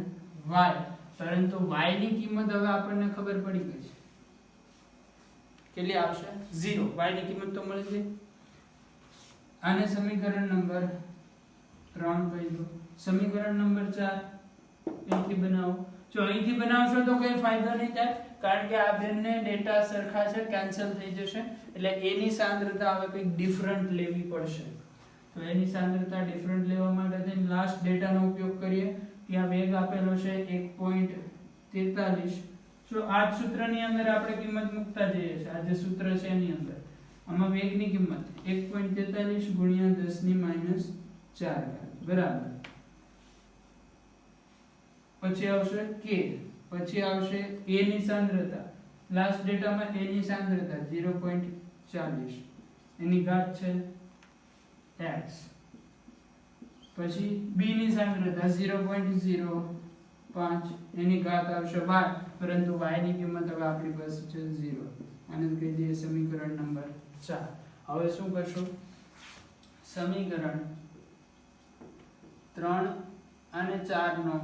પરંતુ y ની કિંમત હવે આપણને ખબર પડી ગઈ છે કેટલી આવશે 0. y ની કિંમત તો મળી ગઈ. આને સમીકરણ નંબર 3 કહી દો. સમીકરણ નંબર 4 અહીંથી બનાવો. જો અહીંથી બનાવશો તો કઈ ફાયદો નહીં થાય, કારણ કે આ બંને ડેટા સરખા છે, કેન્સલ થઈ જશે. એટલે a ની સાંદ્રતા હવે કંઈક ડિફરન્ટ લેવી પડશે. તો એની સાંદ્રતા ડિફરન્ટ લેવા માટે થઈને લાસ્ટ ડેટાનો ઉપયોગ કરીએ. ત્યાં વેગ આપેલો છે 1.43. જો આ સૂત્રની અંદર આપણે કિંમત મૂકતા જઈએ છીએ, આ જે સૂત્ર છે એની અંદર આમાં વેગની કિંમત 1.43 ગુણ્યા 10 ની માઈનસ 4 બરાબર. પછી આવશે k. પછી આવશે a ની સાંદ્રતા. લાસ્ટ ડેટામાં a ની સાંદ્રતા 0.40 એની ઘાત છે x. પછી b ની સાંદ્રતા 0.05 એની ઘાત આવશે y. પરંતુ y ની કિંમત હવે આપણી પાસે છે 0. આને કહી દઈએ સમીકરણ નંબર 4. હવે શું કરશું? સમીકરણ 3 અને 4 નો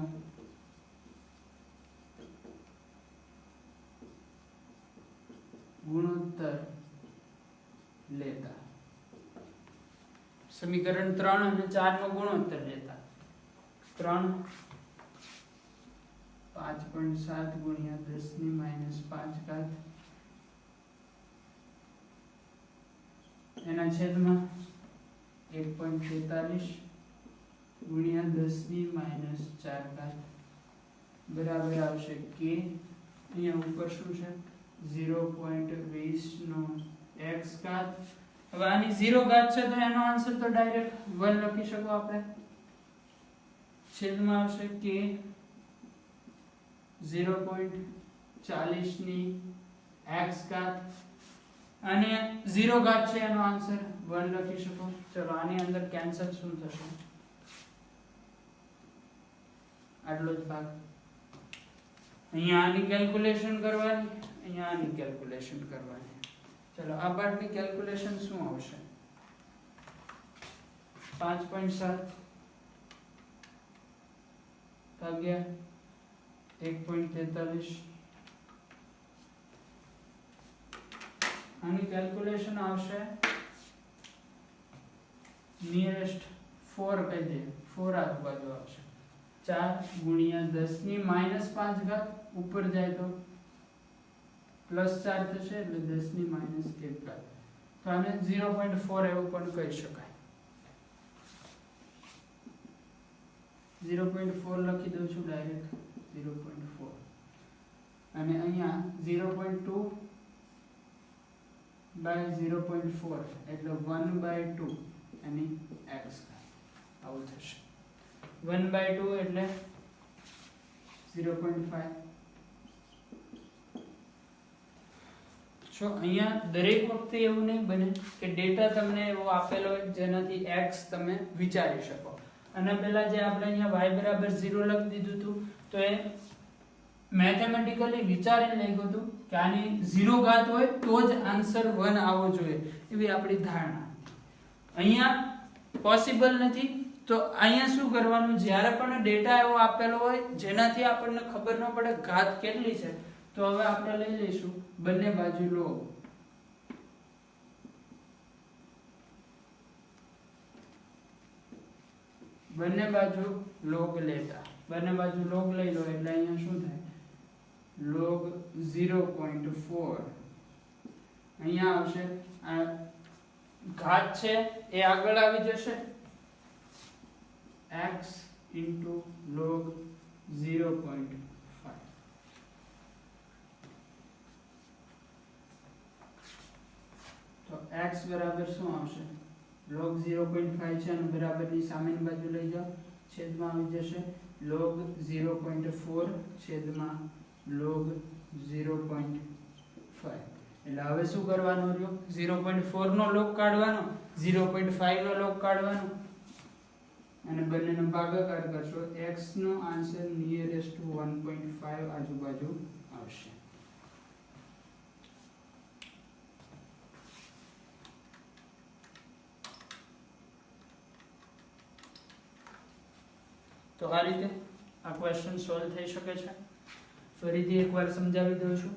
ગુણોત્તર લેતા. સમીકરણ 3 અને 4 નો ગુણોત્તર લેતા 3 5.7 ગુણ્યા 10 ની માઈનસ 5 ઘાત એના છેદમાં 1.43 ગુણ્યા 10 ની માઈનસ 4 ઘાત બરાબર આવશે k. અહીંયા ઉપર શું છે 0.20 નો x ઘાત હવે આની 0 ઘાત છે તો એનો આન્સર તો ડાયરેક્ટ 1 લખી શકો આપણે, છેદમાં આવશે કે 0.40 ની x ઘાત, અને 0 ઘાત છે એનો આન્સર 1 લખી શકો. ચલો આની અંદર કેન્સલ શું થશે, આટલો જ ભાગ. અહીંયા આની કેલ્ક્યુલેશન કરવાની, અહીંયા આની કેલ્ક્યુલેશન કરવાની. ચલો આ પાર્ટની કેલ્ક્યુલેશન શું આવશે, 5.7 ભાગ્યા 1.43. આની કેલ્ક્યુલેશન આવશે નિયરેસ્ટ 4 કહી દે, 4 આજુબાજુ આવશે, 4 ગુણ્યા 10 ની -5 ઘાત, ઉપર જાય તો +4 થશે એટલે 10 ની -1 ઘાત. તો આને 0.4 એવું પણ કહી શકાય. 0.4 લખી દઉં છું ડાયરેક્ટ, 0.4. અને અહીંયા 0.2 બાય 0.4 એટલે 1/2 એની x આવું થશે. 1/2 એટલે 0.5. જો અહીંયા દરેક વખતે એવું નહીં બને કે ડેટા તમને એવો આપેલો હોય જેનાથી x તમે વિચારી શકો. અને પહેલા જે આપણે અહીંયા y બરાબર 0 લખી દીધું હતું તો એ મેથેમેટિકલી વિચારીને લખ્યું હતું કે આની 0 ઘાત હોય તો જ આન્સર 1 આવવો જોઈએ, એવી આપણી ધારણા. અહીંયા પોસિબલ નથી, તો અહીંયા શું કરવાનું, જ્યારે પણ ડેટા એવો આપેલો હોય જેનાથી આપણને ખબર ન પડે ઘાત કેટલી છે, તો હવે આપણે લઈ લઈશું બંને બાજુ log. બંને બાજુ log લેતા, બંને બાજુ log લઈ લો એટલે અહીંયા શું થાય, log 0.4. અહીંયા આવશે, આ ઘાત છે એ આગળ આવી જશે, x into log 0.5. તો x બરાબર શું આવશે, log 0.5 છે અને બરાબરની સામેની બાજુ લઈ જાઓ, છેદમાં આવી જશે log 0.4 છેદમાં log 0.5. એટલે હવે શું કરવાનું રહ્યું, 0.4 નો log કાઢવાનો, 0.5 નો log કાઢવાનો અને બંનેનો ભાગાકાર કરશો, x નો આન્સર નિયરેસ્ટ ટુ 1.5 આજુબાજુ આવશે. તો આ રીતે આ ક્વેશ્ચન સોલ્વ થઈ શકે છે. ફરીથી એકવાર સમજાવી દઉં છું.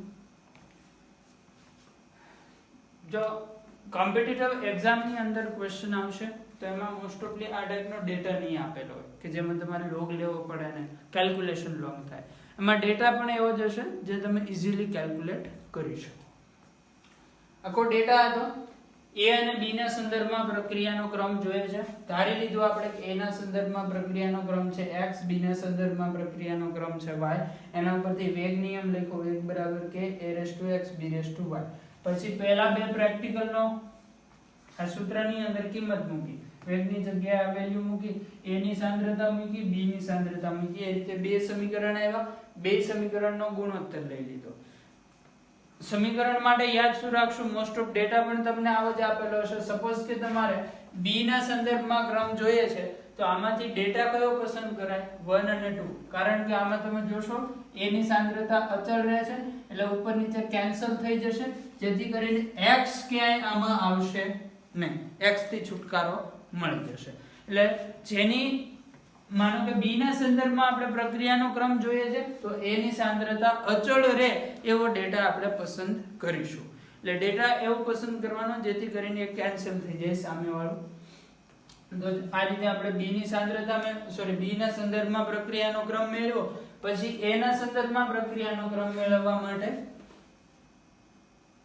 જો કોમ્પિટિટિવ એક્ઝામની અંદર ક્વેશ્ચન આવશે તો એમાં મોસ્ટ ઓફલી આ ટાઈપનો ડેટા નહીં આપેલો હોય કે જેમાં તમારે લોગ લેવો પડે ને કેલ્ક્યુલેશન લોંગ થાય. એમાં ડેટા પણ એવો જ હશે જે તમે ઇઝીલી કેલ્ક્યુલેટ કરી શકો. આખો ડેટા હતો એ અને બી ના સંદર્ભમાં પ્રક્રિયાનો ક્રમ જોઈએ છે. ધારી લીધું આપણે કે એ ના સંદર્ભમાં પ્રક્રિયાનો ક્રમ છે x, બી ના સંદર્ભમાં પ્રક્રિયાનો ક્રમ છે y. એના ઉપરથી વેગ નિયમ લખો, વેગ બરાબર k a⁻x b⁻y. પછી પહેલા બે પ્રેક્ટિકલનો આ સૂત્રની અંદર કિંમત મૂકી, વેગની જગ્યાએ વેલ્યુ મૂકી, a ની સાંદ્રતા મૂકી, b ની સાંદ્રતા મૂકી. એ રીતે બે સમીકરણ આવ્યા, બે સમીકરણનો ગુણોત્તર લઈ લીધો. સમીકરણ માટે યાદ શું રાખશું, મોસ્ટ ઓફ ડેટા પણ તમને આવો જ આપેલો હશે. સપોઝ કે તમારે b ના સંદર્ભમાં ક્રમ જોઈએ છે તો આમાંથી ડેટા કયો પસંદ કરાય, 1 અને 2. કારણ કે આમાં તમે જોશો a ની સાંદ્રતા અચળ રહે છે એટલે ઉપર નીચે કેન્સલ થઈ જશે, જેથી કરીને x ક્યાંય આમાં આવશે નહીં, x થી છુટકારો મળી જશે. એટલે જેની માનો કે b ના સંદર્ભમાં આપણે પ્રક્રિયાનો ક્રમ જોઈએ છે તો a ની સાંદ્રતા અચળ રહે એવો ડેટા આપણે પસંદ કરીશું. એટલે ડેટા એવો પસંદ કરવાનો જેથી કરીને એ કેન્સલ થઈ જાય સામેવાળું. તો આ રીતે આપણે b ની સાંદ્રતા b ના સંદર્ભમાં પ્રક્રિયાનો ક્રમ મેળવ્યો, પછી a ના સંદર્ભમાં પ્રક્રિયાનો ક્રમ મેળવવા માટે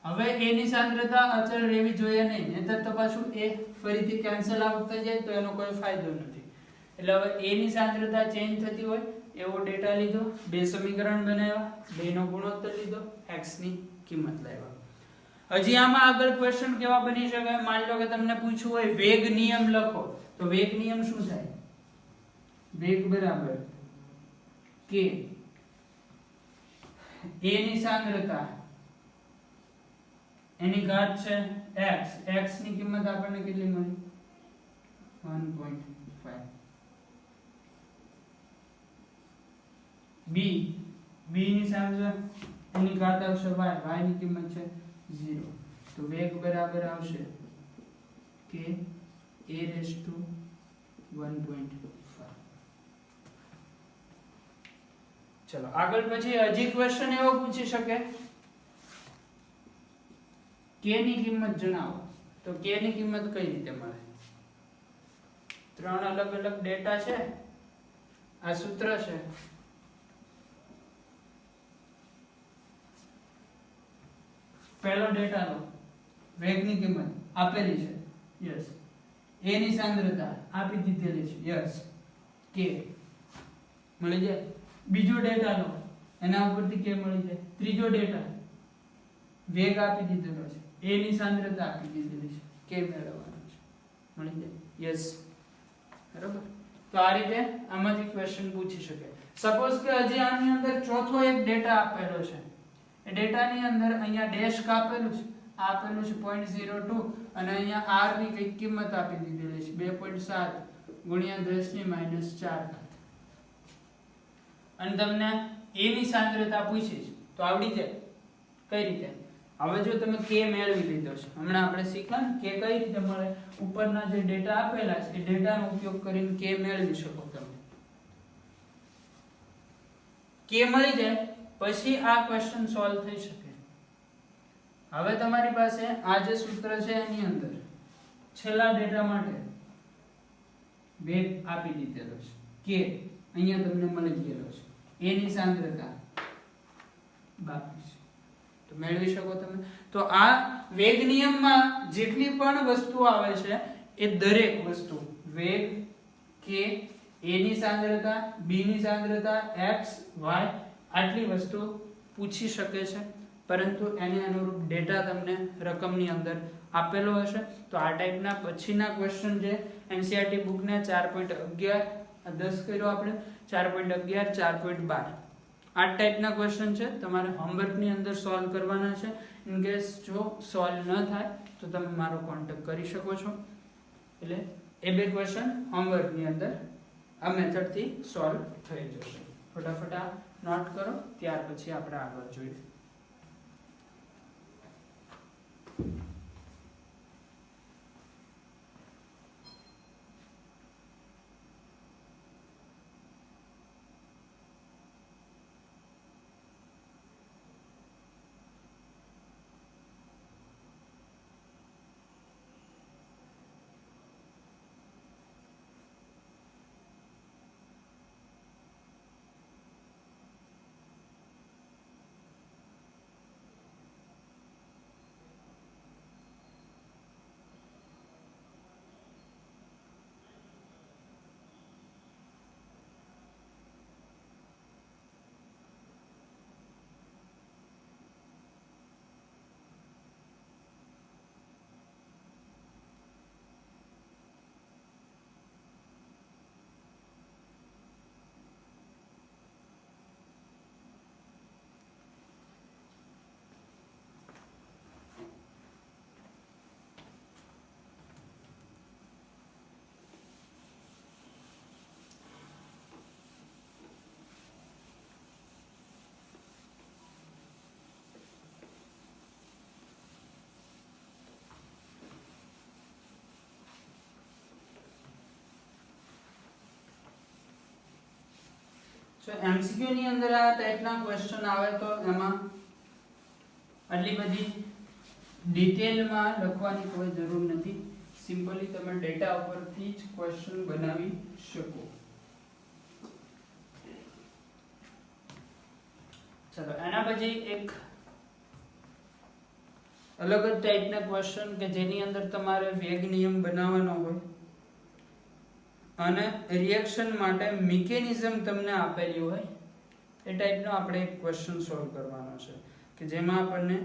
હવે a ની સાંદ્રતા અચળ રહેવી જોઈએ નહીં, નહીંતર તો પાછું a ફરીથી કેન્સલ આઉટ થઈ જાય તો એનો કોઈ ફાયદો નથી. એટલે હવે a ની સાંદ્રતા ચેન્જ થતી હોય એવો ડેટા લીધો, બે સમીકરણ બનાવ્યા, બેનો ગુણોત્તર લીધો, x ની કિંમત લાવ્યા. હજી આમાં આગળ ક્વેશ્ચન કેવા બની શકે? માની લો કે તમને પૂછવું હોય વેગ નિયમ લખો, તો વેગ નિયમ શું થાય? વેગ બરાબર કે a ની સાંદ્રતા એની ઘાત છે x, x ની કિંમત આપણને કેટલી મળી? 1.5. b ની સાંદ્રતા એની ઘાત આવશે y, y ની કિંમત છે 0. તો વેગ બરાબર આવશે કે a raised to 1.5. ચલો આગળ પછી હજી ક્વેશ્ચન એવો પૂછી શકે k ની કિંમત જણાવો, તો k ની કિંમત કઈ રીતે મળે? ત્રણ અલગ અલગ ડેટા છે, આ સૂત્ર છે. પહેલો ડેટા લો, વેગની કિંમત આપેલી છે, યસ. a ની સાંદ્રતા આપી દીધેલી છે, યસ. k મળી જાય. બીજો ડેટા લો, એના ઉપરથી k મળી જાય. ત્રીજો ડેટા વેગ આપી દીધેલો છે, a ની સાંદ્રતા આપી દીધેલી છે, k મેળવવાનો છે, મળી જાય, યસ. બરાબર. તો આ રીતે આમાંથી ક્વેશ્ચન પૂછી શકે. સપોઝ કે હજી આની અંદર ચોથો એક ડેટા આપેલો છે, એ ડેટાની અંદર અહીંયા ડેશ કાપેલું છે, આપેલું છે 0.02 અને અહીંયા r ની કઈ કિંમત આપી દીધેલી છે 2.7 ગુણ્યા 10 ની -4 અને તમને a ની સાંદ્રતા પૂછી છે, તો આવડી જાય. કઈ રીતે? હવે જો તમે k મેળવી લીધો છે, હમણાં આપણે શીખ્યા ને કે કઈ રીતે મળે, ઉપરના જે ડેટા આપેલા છે એ ડેટાનો ઉપયોગ કરીને k મેળવી શકો તમે. k મળી જાય પછી આ ક્વેશ્ચન સોલ્વ થઈ શકે. હવે તમારી પાસે આ જે સૂત્ર છે એની અંદર છેલ્લા ડેટા માટે વેગ આપી દીધેલો છે, k અહીંયા તમને મળી ગયેલો છે, a ની સાંદ્રતા બાકી છે, તો મેળવી શકો તમે. તો આ વેગ નિયમમાં જેટલી પણ વસ્તુ આવે છે એ દરેક વસ્તુ વેગ, k, a ની સાંદ્રતા, b ની સાંદ્રતા, x, y આટલી વસ્તુ પૂછી શકે છે, પરંતુ એને અનુરૂપ ડેટા તમને રકમની અંદર આપેલો હશે. તો આ ટાઈપના પછીના ક્વેશ્ચન છે એનસીઈઆરટી બુકના 4.11 10 કર્યો આપણે 4.11 4.12 આ ટાઈપના ક્વેશ્ચન છે, તમારે હોમવર્કની અંદર સોલ્વ કરવાના છે. ઇન કેસ જો સોલ્વ ન થાય તો તમે મારો કોન્ટેક્ટ કરી શકો છો. એટલે એ બે ક્વેશ્ચન હોમવર્કની અંદર આ મેથડથી સોલ્વ થઈ જશે. ફટાફટ આ નોટ કરો, ત્યાર પછી આપણે આગળ જોઈએ. સો એમસીક્યુ ની અંદર આ ટાઈપના ક્વેશ્ચન આવે તો એમાં આટલી બધી ડિટેલમાં લખવાની કોઈ જરૂર નથી, સિમ્પલી તમે ડેટા ઉપરથી જ ક્વેશ્ચન બનાવી શકો. ચલો એના પછી એક અલગ જ ટાઈપના ક્વેશ્ચન કે જેની અંદર તમારે વેગ નિયમ બનાવવાનો હોય અને રિએક્શન માટે મિકેનિઝમ તમને આપેલી હોય એ ટાઈપનો આપણે એક ક્વેશ્ચન સોલ્વ કરવાનો છે કે જેમાં આપણને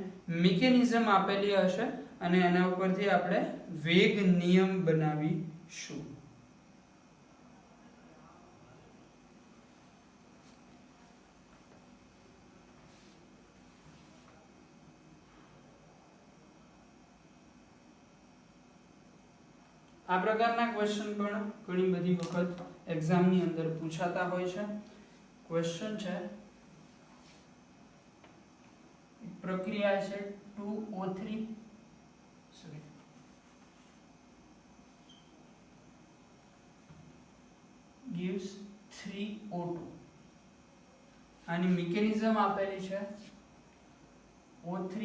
મિકેનિઝમ આપેલી હશે અને એના ઉપરથી આપણે વેગ નિયમ બનાવીશું. આ પ્રકારના ક્વેશ્ચન પણ ઘણી બધી વખત એક્ઝામ ની અંદર પૂછાતા હોય છે. ક્વેશ્ચન છે પ્રક્રિયા છે 2O3 gives 3O2. આની મિકેનિઝમ આપેલી છે O3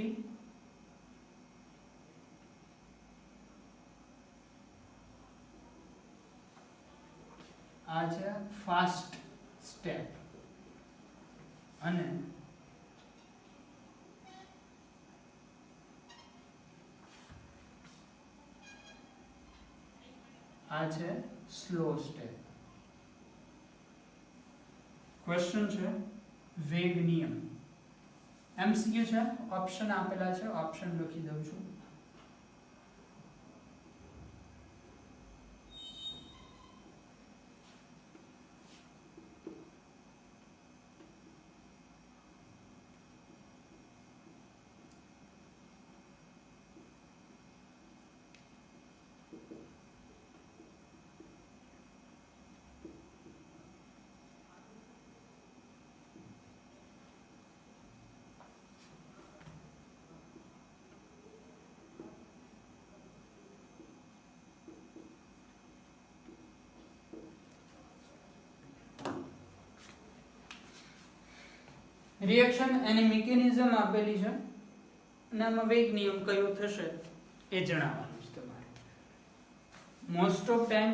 આ છે ફાસ્ટ સ્ટેપ અને આ છે સ્લો સ્ટેપ. ક્વેશ્ચન છે વેગ નિયમ. એમસીક્યુ છે, ઓપ્શન આપેલા છે, ઓપ્શન લખી દઉં છું. રિએક્શન એની મિકેનિઝમ આપેલી છે અને આમાં વેગ નિયમ કયો થશે એ જણાવવાનું છે તમારે. મોસ્ટ ઓફ ટાઈમ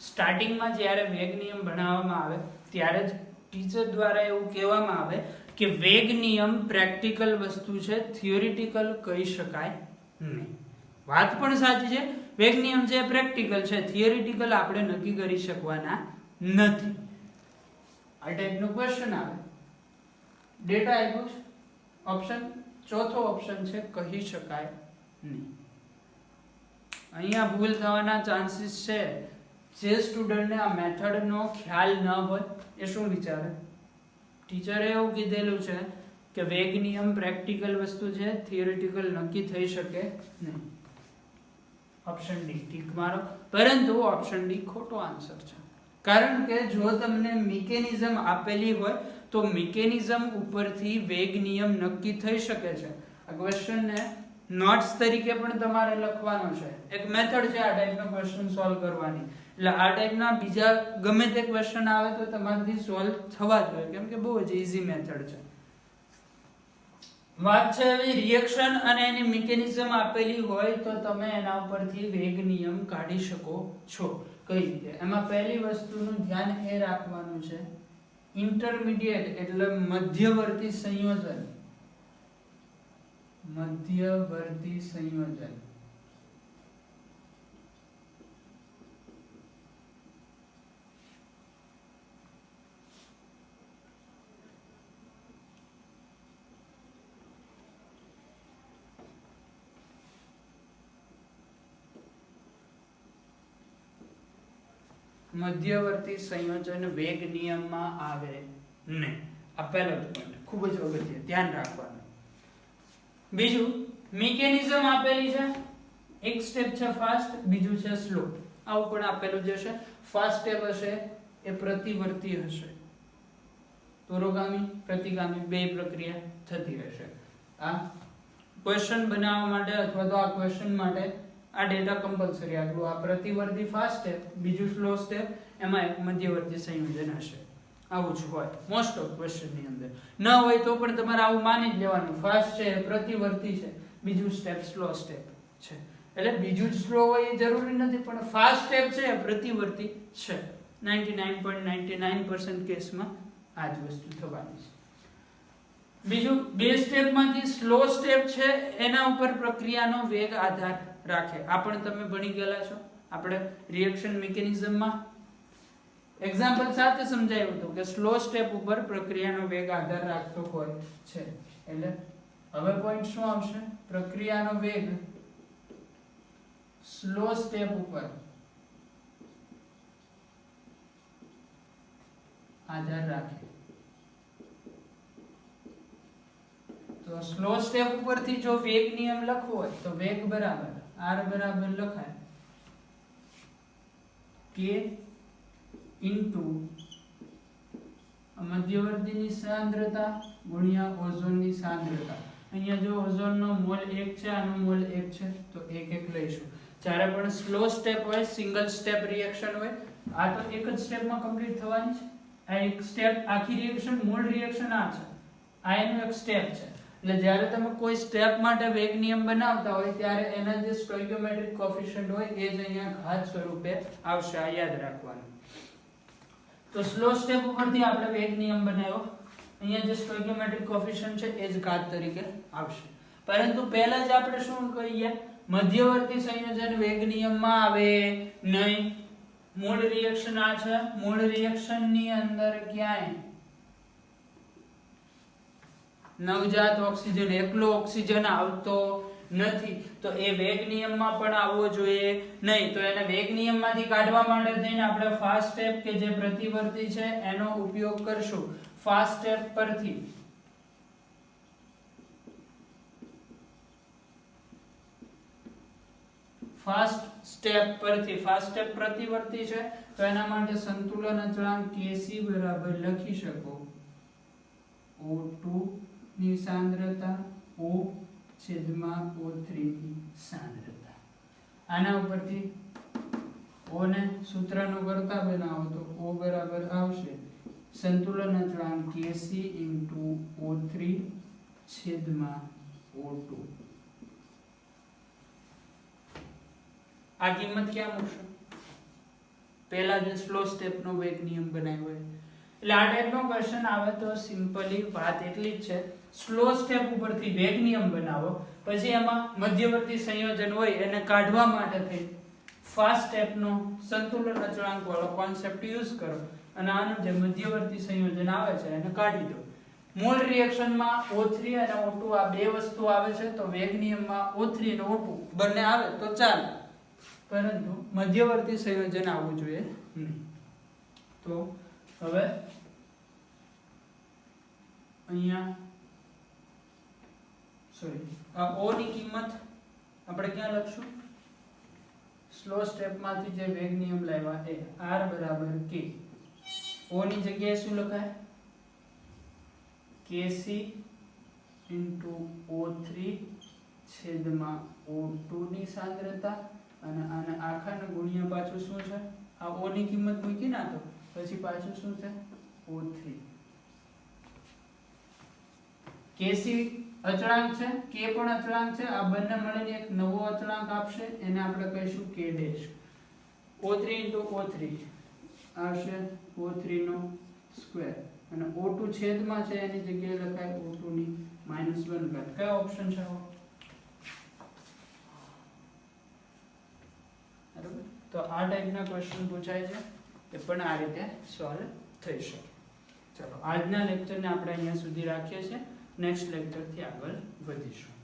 સ્ટાર્ટિંગમાં જ્યારે વેગ નિયમ ભણાવવામાં આવે ત્યારે જ ટીચર દ્વારા એવું કહેવામાં આવે કે વેગ નિયમ પ્રેક્ટિકલ વસ્તુ છે, થિયોરિટિકલ કહી શકાય નહીં. વાત પણ સાચી છે, વેગ નિયમ છે પ્રેક્ટિકલ છે, થિયોરિટિકલ આપણે નક્કી કરી શકવાના નથી. આ ટાઈપનો ક્વેશ્ચન આવે. ડેટા આપ્યો છે, ઓપ્શન ચોથો ઓપ્શન છે કહી શકાય નહીં. અહીંયા ભૂલ થવાના ચાન્સીસ છે. જે સ્ટુડન્ટને આ મેથડનો ખ્યાલ ન હોય એ શું વિચારે? ટીચરે એવું કીધેલું છે કે વેગ નિયમ પ્રેક્ટિકલ વસ્તુ છે, થિયોરિટિકલ નક્કી થઈ શકે નહીં. ઓપ્શન ડી ટીક મારો. પરંતુ ઓપ્શન ડી ખોટો આન્સર છે. કારણ કે જો તમને મિકેનિઝમ આપેલી હોય તો મિકેનિઝમ ઉપરથી વેગ નિયમ નક્કી થઈ શકે છે. આ ક્વેશ્ચનને નોટ્સ તરીકે પણ તમારે લખવાનો છે. એક મેથડ છે આ ટાઈપનો ક્વેશ્ચન સોલ્વ કરવાની. એટલે આ ટાઈપના બીજા ગમે તે ક્વેશ્ચન આવે તો તમારાથી સોલ્વ થવા જોઈએ, કેમ કે બહુ જ ઈઝી મેથડ છે. વાત છે એવી રિએક્શન અને એની મિકેનિઝમ આપેલી હોય તો તમે એના ઉપરથી વેગ નિયમ કાઢી શકો છો. કઈ રીતે? એમાં પહેલી વસ્તુનું ધ્યાન એ રાખવાનું છે ઇન્ટરમીડિયેટ એટલે મધ્યવર્તી સંયોજન. મધ્યવર્તી સંયોજન મધ્યવર્તી સંયોજન વેગ નિયમમાં આવે નહીં. આ પહેલો જ પોઈન્ટ, ખૂબ જ અગત્ય, ધ્યાન રાખવાનું. બીજું, મિકેનિઝમ આપેલી છે. એક સ્ટેપ છે ફાસ્ટ, બીજું છે સ્લો. આવું પણ આપેલું જ હશે. ફાસ્ટ સ્ટેપ હશે એ પ્રતિવર્તી હશે, પુરોગામી પ્રતિગામી બે પ્રક્રિયા થતી હશે. આ ક્વેશ્ચન બનાવવા માટે અથવા તો આ ક્વેશ્ચન માટે આ ડેટા કમ્પલસરી આટલું. આ પ્રતિવર્તી ફાસ્ટ સ્ટેપ, બીજું સ્લો સ્ટેપ, એમાં એક મધ્યવર્તી સંયોજન હશે. આવું જ હોય મોસ્ટ ઓફ ક્વેશ્ચન ની અંદર. ન હોય તો પણ તમારે આવું માની જ લેવાનું. ફાસ્ટ છે પ્રતિવર્તી છે, બીજું સ્ટેપ સ્લો સ્ટેપ છે. એટલે બીજું જ સ્લો હોય એ જરૂરી નથી, પણ ફાસ્ટ સ્ટેપ છે પ્રતિવર્તી છે. 99.99% કેસમાં આ જ વસ્તુ થવાની છે. બીજું, બે સ્ટેપમાંથી સ્લો સ્ટેપ છે એના ઉપર પ્રક્રિયાનો વેગ આધાર રાખે. આ પણ તમે ભણી ગયેલા છો આપણે રિએક્શન મિકેનિઝમમાં. એક્ઝામ્પલ સાથે સમજાવ્યું હતું કે સ્લો સ્ટેપ ઉપર પ્રક્રિયાનો વેગ આધાર રાખતો હોય છે. એટલે હવે પોઈન્ટ શું આવશે? પ્રક્રિયાનો વેગ સ્લો સ્ટેપ ઉપર આધાર રાખે. તો સ્લો સ્ટેપ ઉપરથી જો વેગ નિયમ લખવો હોય તો વેગ બરાબર r બરાબર લખાય k ઇન્ટુ મધ્યવર્તીની સાંદ્રતા ગુણ્યા ઓઝોનની સાંદ્રતા. અહીંયા જો ઓઝોનનો મોલ 1 છે, આનો મોલ 1 છે, તો 1 લઈશું. જ્યારે પણ સ્લો સ્ટેપ હોય, સિંગલ સ્ટેપ રિએક્શન હોય, આ તો એક જ સ્ટેપમાં કમ્પ્લીટ થવાની છે. આ એક સ્ટેપ આખી રિએક્શન મૂળ રિએક્શન આ છે, આ એનું એક સ્ટેપ છે. એટલે જ્યારે તમે કોઈ સ્ટેપ માટે વેગ નિયમ બનાવતા હોય ત્યારે એના જે સ્ટોઇકિયોમેટ્રિક કોએફિશિયન્ટ હોય એ જ અહીંયા ઘાત સ્વરૂપે આવશે. આ યાદ રાખવાનું. તો સ્લો સ્ટેપ ઉપરથી આપણે વેગ નિયમ બનાવ્યો. અહીંયા જે સ્ટોઇકિયોમેટ્રિક કોએફિશિયન્ટ છે એ જ ઘાત તરીકે આવશે. પરંતુ પહેલા જ આપણે શું કહીએ? મધ્યવર્તી સંયોજન વેગ નિયમમાં આવે નહીં. મૂળ રિએક્શન આ છે, મૂળ રિએક્શન ની અંદર ક્યાંય નવજાત ઓક્સિજન, એકલો ઓક્સિજન આવતો નથી. તો એ વેગ નિયમમાં પણ આવવો જોઈએ નહીં. તો એને વેગ નિયમમાંથી કાઢવા માટે થઈને આપણે ફાસ્ટ સ્ટેપ કે જે પ્રતિવર્તી છે એનો ઉપયોગ કરશું. ફાસ્ટ સ્ટેપ પરથી ફાસ્ટ સ્ટેપ પ્રતિવર્તી છે તો એના માટે સંતુલન અચળાંક Kc બરાબર લખી શકો O2 ની સાંદ્રતા O છેદમાં O3 ની સાંદ્રતા. આના ઉપરથી O ને સૂત્રનો કરતા બનાવો તો O બરાબર આવશે સંતુલન અચળાંક Kc O3 છેદમાં O2. આ કિંમત ક્યાં મૂકશો? પહેલા જે સ્લો સ્ટેપ નો વેગ નિયમ બનાવ્યો હોય. એટલે આ ટાઈપનો ક્વેશ્ચન આવે તો સિમ્પલી વાત એટલી જ છે, સ્લો સ્ટેપ ઉપરથી વેગ નિયમ બનાવો, પછી એમાં મધ્યવર્તી સંયોજન હોય એને કાઢવા માટે થઈ ફાસ્ટ સ્ટેપનો સંતુલન અચળાંક વાળો કોન્સેપ્ટ યુઝ કરો અને આનું જે મધ્યવર્તી સંયોજન આવે છે એને કાઢી દો. મૂળ રિએક્શનમાં O3 અને O2 આ બે વસ્તુ આવે છે તો વેગ નિયમમાં O3 અને O2 બંને આવે તો ચાલે, પરંતુ મધ્યવર્તી સંયોજન આવવું જોઈએ નહીં. તો હવે અહીંયા આ O ની કિંમત આપણે ક્યાં લખશું? સ્લો સ્ટેપમાંથી જે વેગ નિયમ લાવ્યા એ R બરાબર K. O ની જગ્યાએ શું લખાય? Kc O3 છેદમાં O2 ની સાંદ્રતા અને આને આખાને ગુણ્યા પાછું શું છે? આ O ની કિંમત મૂકી ના તો પછી પાછું શું છે? O3. Kc અચળાંક છે, K પણ અચળાંક છે, આ બંને મળીને એક નવો અચળાંક આપશે, એને આપણે કહીશું K ડેશ. O3 O3 આવશે O3 નો સ્ક્વેર અને O2 છેદમાં છે એની જગ્યાએ લખાય O2 ની -1 ઘાત. કયો ઓપ્શન છે? બરાબર. તો આ ટાઈપના ક્વેશ્ચન પૂછાય છે, એ પણ આ રીતે સોલ્વ થઈ શકે. ચલો આજના લેક્ચરને આપણે અહીંયા સુધી રાખીએ છીએ. નેક્સ્ટ લેક્ચરથી આગળ વધીશું.